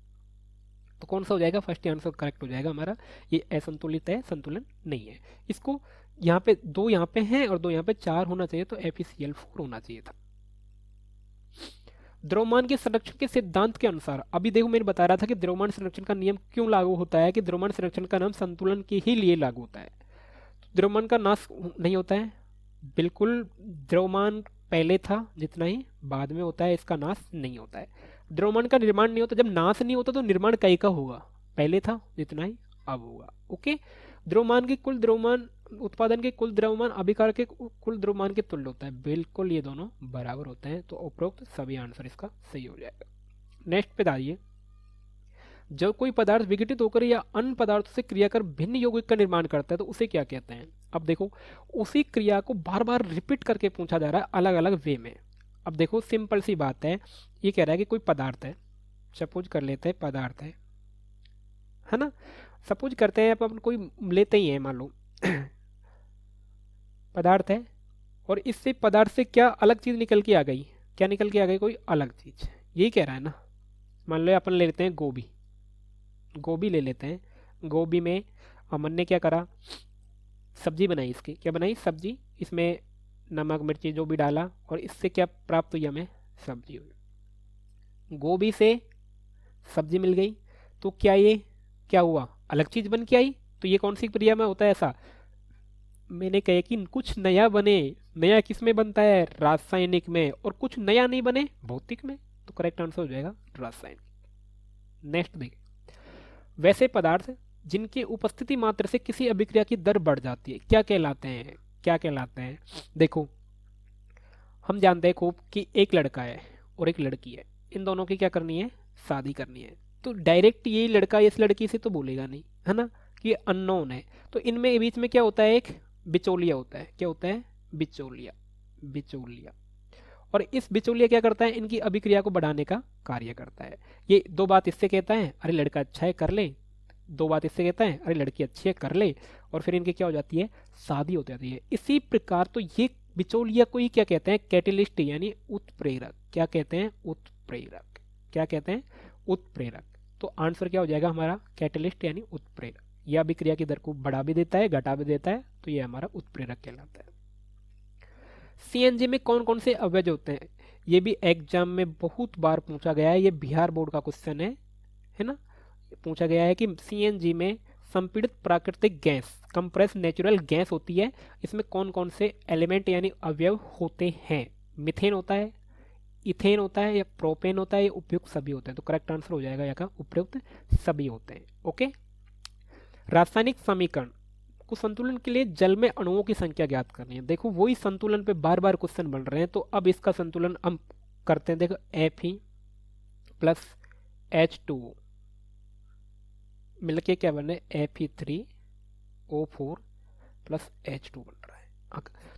तो कौन सा हो जाएगा, फर्स्ट आंसर करेक्ट हो जाएगा हमारा, ये असंतुलित है, संतुलन नहीं है। इसको यहाँ पे 2 यहाँ पे हैं और 2 यहाँ पे 4 होना चाहिए, तो FeCl4 होना चाहिए था। द्रव्यमान के संरक्षण के सिद्धांत के अनुसार, अभी देखो मैंने बता रहा था कि द्रव्यमान संरक्षण का नियम क्यों लागू होता है, कि द्रव्यमान संरक्षण का नाम संतुलन के ही लिए लागू होता है। तो द्रव्यमान का नाश नहीं होता है, बिल्कुल द्रव्यमान पहले था जितना ही बाद में होता है, इसका नाश नहीं होता है। द्रव्यमान का निर्माण नहीं होता, जब नाश नहीं होता तो निर्माण कई का होगा, पहले था जितना ही अब होगा। ओके, द्रव्यमान के कुल द्रव्यमान, उत्पादन के कुल द्रव्यमान अभिकार के कुल द्रव्यमान के तुल्य होता है, बिल्कुल ये दोनों बराबर होते हैं, तो उपरोक्त सभी आंसर इसका सही हो जाएगा। नेक्स्ट पे दाइए, जब कोई पदार्थ विघटित होकर या अन्य पदार्थों से क्रिया कर भिन्न यौगिक का निर्माण करता है तो उसे क्या कहते हैं। अब देखो उसी क्रिया को बार बार रिपीट करके पूछा जा रहा है अलग अलग वे में। अब देखो सिंपल सी बात है, ये कह रहा है कि कोई पदार्थ है, सपोज कर लेते हैं पदार्थ है ना, सपोज करते हैं अपन कोई लेते ही है, मान लो पदार्थ है और इससे पदार्थ से क्या अलग चीज निकल के आ गई, क्या निकल के आ गई, कोई अलग चीज, यही कह रहा है ना। मान लो अपन ले लेते हैं गोभी, गोभी ले लेते हैं, गोभी में अमन ने क्या करा, सब्जी बनाई, इसकी क्या बनाई, सब्जी, इसमें नमक मिर्ची जो भी डाला और इससे क्या प्राप्त हुई, हमें सब्जी हुई। गोभी से सब्जी मिल गई तो क्या ये क्या हुआ, अलग चीज बन के आई। तो ये कौन सी क्रिया में होता है ऐसा, मैंने कहा कि कुछ नया बने, नया किस में बनता है, रासायनिक में, और कुछ नया नहीं बने भौतिक में, तो करेक्ट आंसर हो जाएगा रासायनिक। नेक्स्ट देखिए, वैसे पदार्थ जिनकी उपस्थिति मात्र से किसी अभिक्रिया की दर बढ़ जाती है क्या कहलाते हैं, क्या कहलाते हैं। देखो हम जानते हैं खूब कि एक लड़का है और एक लड़की है, इन दोनों की क्या करनी है, शादी करनी है, तो डायरेक्ट ये लड़का इस लड़की से तो बोलेगा नहीं, है ना, कि अननोन है, तो इनमें बीच में क्या होता है, एक बिचौलिया होता है, क्या होता है, बिचौलिया, बिचौलिया। और इस बिचौलिया क्या करता है, इनकी अभिक्रिया को बढ़ाने का कार्य करता है। ये 2 बात इससे कहता है अरे लड़का अच्छा है कर ले, 2 बात इससे कहता है अरे लड़की अच्छी है कर ले, और फिर इनकी क्या हो जाती है, शादी हो जाती है। इसी प्रकार तो ये बिचौलिया को ही क्या कहते हैं, कैटेलिस्ट यानी उत्प्रेरक, क्या कहते हैं, उत्प्रेरक, क्या कहते हैं, उत्प्रेरक। तो आंसर क्या हो जाएगा हमारा, कैटेलिस्ट यानी उत्प्रेरक। यह अभिक्रिया की दर को बढ़ा भी देता है घटा भी देता है, तो ये हमारा उत्प्रेरक कहलाता है। सीएनजी में कौन कौन से अवयव होते हैं, ये भी एग्जाम में बहुत बार पूछा गया है, ये बिहार बोर्ड का क्वेश्चन है ना, पूछा गया है कि सीएनजी में संपीड़ित प्राकृतिक गैस, कंप्रेस नेचुरल गैस होती है, इसमें कौन कौन से एलिमेंट यानी अवयव होते हैं। मिथेन होता है, इथेन होता है, या प्रोपेन होता है, या उपयुक्त सभी होते हैं। तो करेक्ट आंसर हो जाएगा यहाँ का उपयुक्त सभी होते हैं। ओके, रासायनिक समीकरण को संतुलन के लिए जल में अणुओं की संख्या ज्ञात करनी है। देखो वही संतुलन पे बार बार क्वेश्चन बन रहे हैं, तो अब इसका संतुलन हम करते हैं। देखो Fe प्लस H2O मिलके क्या बन रहा है, Fe3O4 प्लस H2 बन रहा है।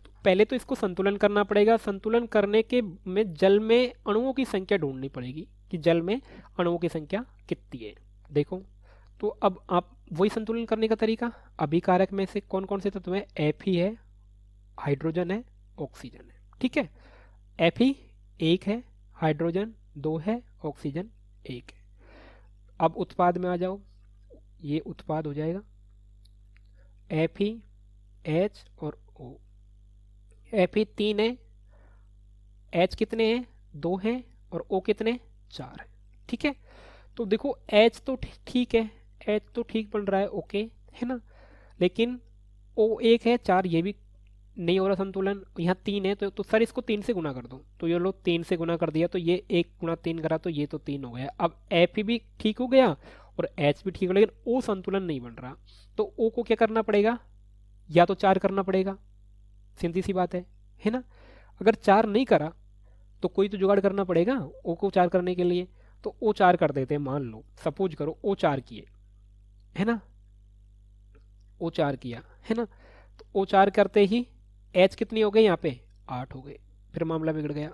तो पहले तो इसको संतुलन करना पड़ेगा, संतुलन करने के में जल में अणुओं की संख्या ढूंढनी पड़ेगी कि जल में अणुओं की संख्या कितनी है। देखो तो अब आप वही संतुलन करने का तरीका, अभिकारक में से कौन कौन से तत्व है, Fe है, हाइड्रोजन है, ऑक्सीजन है, ठीक है। Fe 1 है, हाइड्रोजन 2 है, ऑक्सीजन 1 है। अब उत्पाद में आ जाओ, ये उत्पाद हो जाएगा Fe H और O। Fe 3 है, H कितने हैं, 2 हैं, और O कितने, 4 है, ठीक है। तो देखो H तो ठीक है, H तो ठीक बन रहा है, ओके है ना, लेकिन O 1 है, 4 ये भी नहीं हो रहा संतुलन, यहाँ 3 है, तो सर इसको 3 से गुना कर दो, तो ये लो 3 से गुना कर दिया, तो ये 1 गुना 3 करा तो ये तो 3 हो गया। अब Fe भी ठीक हो गया और H भी ठीक हो, लेकिन O संतुलन नहीं बन रहा, तो O को क्या करना पड़ेगा, या तो 4 करना पड़ेगा, सीधी सी बात है ना। अगर 4 नहीं करा तो कोई तो जुगाड़ करना पड़ेगा O को 4 करने के लिए, तो O 4 कर देते हैं, मान लो सपोज करो O 4 किए, है ना, O 4 किया, है ना, तो O 4 करते ही H कितनी हो गई, यहाँ पे 8 हो गए, फिर मामला बिगड़ गया।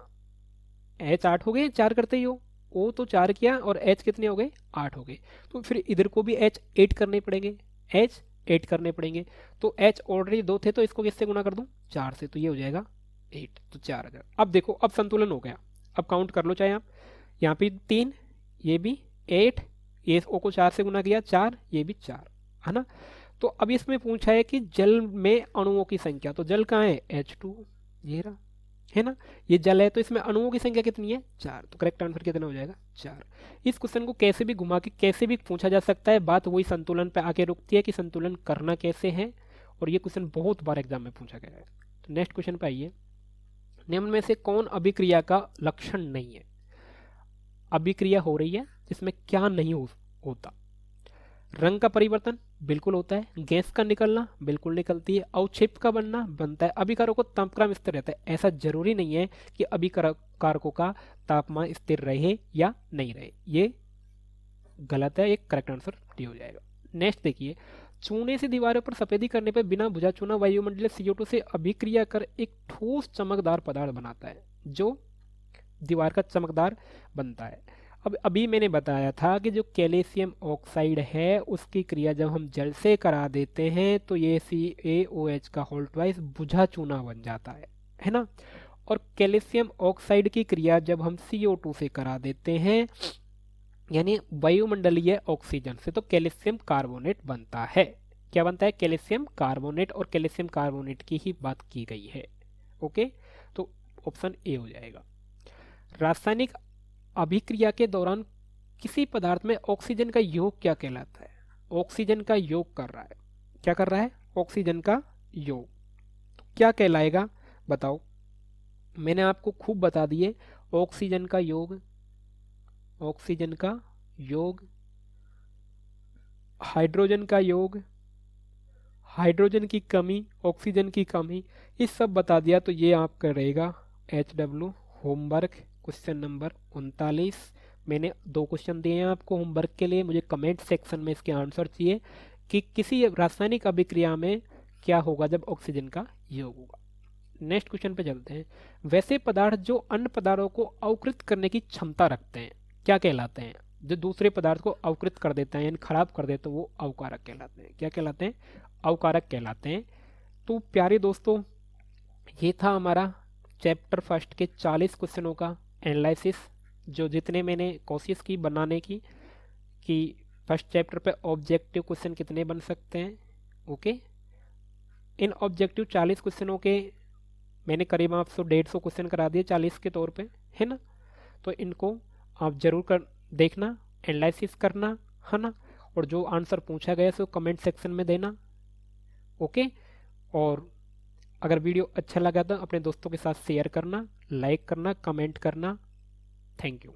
H 8 हो गए 4 करते ही हो, O तो 4 किया और H कितने हो गए, 8 हो गए, तो फिर इधर को भी H 8 करने पड़ेंगे, H 8 करने पड़ेंगे, तो H ऑलरेडी 2 थे, तो इसको किससे गुना कर दूं, 4 से, तो ये हो जाएगा 8, तो 4000। अब देखो अब संतुलन हो गया, अब काउंट कर लो चाहे आप, यहाँ पे 3, ये भी 8, ये ओ को 4 से गुना किया 4, ये भी 4, है ना। तो अब इसमें पूछा है कि जल में अणुओं की संख्या, तो जल कहाँ है H2, ये रहा, है ना। ये जल है तो इसमें अणुओं की संख्या कितनी है 4, तो करेक्ट आंसर कितना हो जाएगा 4। इस क्वेश्चन को कैसे भी घुमा के कैसे भी पूछा जा सकता है, बात वही संतुलन पे आके रुकती है कि संतुलन करना कैसे है, और ये क्वेश्चन बहुत बार एग्जाम में पूछा गया है। तो नेक्स्ट क्वेश्चन पे आइए, निम्न में से कौन अभिक्रिया का लक्षण नहीं है। अभिक्रिया हो रही है जिसमें क्या नहीं होता, रंग का परिवर्तन बिल्कुल होता है, गैस का निकलना बिल्कुल निकलती है, अवक्षेप का बनना बनता है, अभिकारकों का तापक्रम स्थिर रहता है। ऐसा जरूरी नहीं है कि अभिकारकों का तापमान स्थिर रहे या नहीं रहे, ये गलत है, एक करेक्ट आंसर डी हो जाएगा। नेक्स्ट देखिए, चूने से दीवारों पर सफेदी करने पर बिना बुझा चूना वायुमंडलीय CO2 से अभिक्रिया कर एक ठोस चमकदार पदार्थ बनाता है, जो दीवार का चमकदार बनता है। अब अभी मैंने बताया था कि जो कैल्शियम ऑक्साइड है उसकी क्रिया जब हम जल से करा देते हैं तो ये CaOH का होल ट्वाइस बुझा चूना बन जाता है ना। और कैल्शियम ऑक्साइड की क्रिया जब हम CO2 से करा देते हैं यानी वायुमंडलीय ऑक्सीजन से, तो कैल्शियम कार्बोनेट बनता है। क्या बनता है, कैल्शियम कार्बोनेट, और कैल्शियम कार्बोनेट की ही बात की गई है। ओके, तो ऑप्शन ए हो जाएगा। रासायनिक अभिक्रिया के दौरान किसी पदार्थ में ऑक्सीजन का योग क्या कहलाता है। ऑक्सीजन का योग कर रहा है, क्या कर रहा है, ऑक्सीजन का योग, तो क्या कहलाएगा बताओ। मैंने आपको खूब बता दिए, ऑक्सीजन का योग, ऑक्सीजन का योग, हाइड्रोजन का योग, हाइड्रोजन की कमी, ऑक्सीजन की कमी, इस सब बता दिया। तो ये आपका रहेगा HW होमवर्क क्वेश्चन नंबर 39। मैंने 2 क्वेश्चन दिए हैं आपको होमवर्क के लिए, मुझे कमेंट सेक्शन में इसके आंसर चाहिए कि किसी रासायनिक अभिक्रिया में क्या होगा जब ऑक्सीजन का योग होगा। नेक्स्ट क्वेश्चन पे चलते हैं। वैसे पदार्थ जो अन्य पदार्थों को अवकृत करने की क्षमता रखते हैं क्या कहलाते हैं। जो दूसरे पदार्थ को अवकृत कर देते हैं यानी खराब कर देते हैं वो अवकारक कहलाते हैं। क्या कहलाते हैं, अवकारक कहलाते हैं। तो प्यारे दोस्तों, ये था हमारा चैप्टर फर्स्ट के 40 क्वेश्चनों का एनालिसिस, जो जितने मैंने कोशिश की बनाने की कि फर्स्ट चैप्टर पे ऑब्जेक्टिव क्वेश्चन कितने बन सकते हैं। ओके, इन ऑब्जेक्टिव 40 क्वेश्चनों के मैंने करीब आपसे 150 क्वेश्चन करा दिए 40 के तौर पे, है ना। तो इनको आप जरूर कर देखना, एनालिसिस करना, है ना, और जो आंसर पूछा गया सो कमेंट सेक्शन में देना। ओके, और अगर वीडियो अच्छा लगा तो अपने दोस्तों के साथ शेयर करना, लाइक करना, कमेंट करना। Thank you.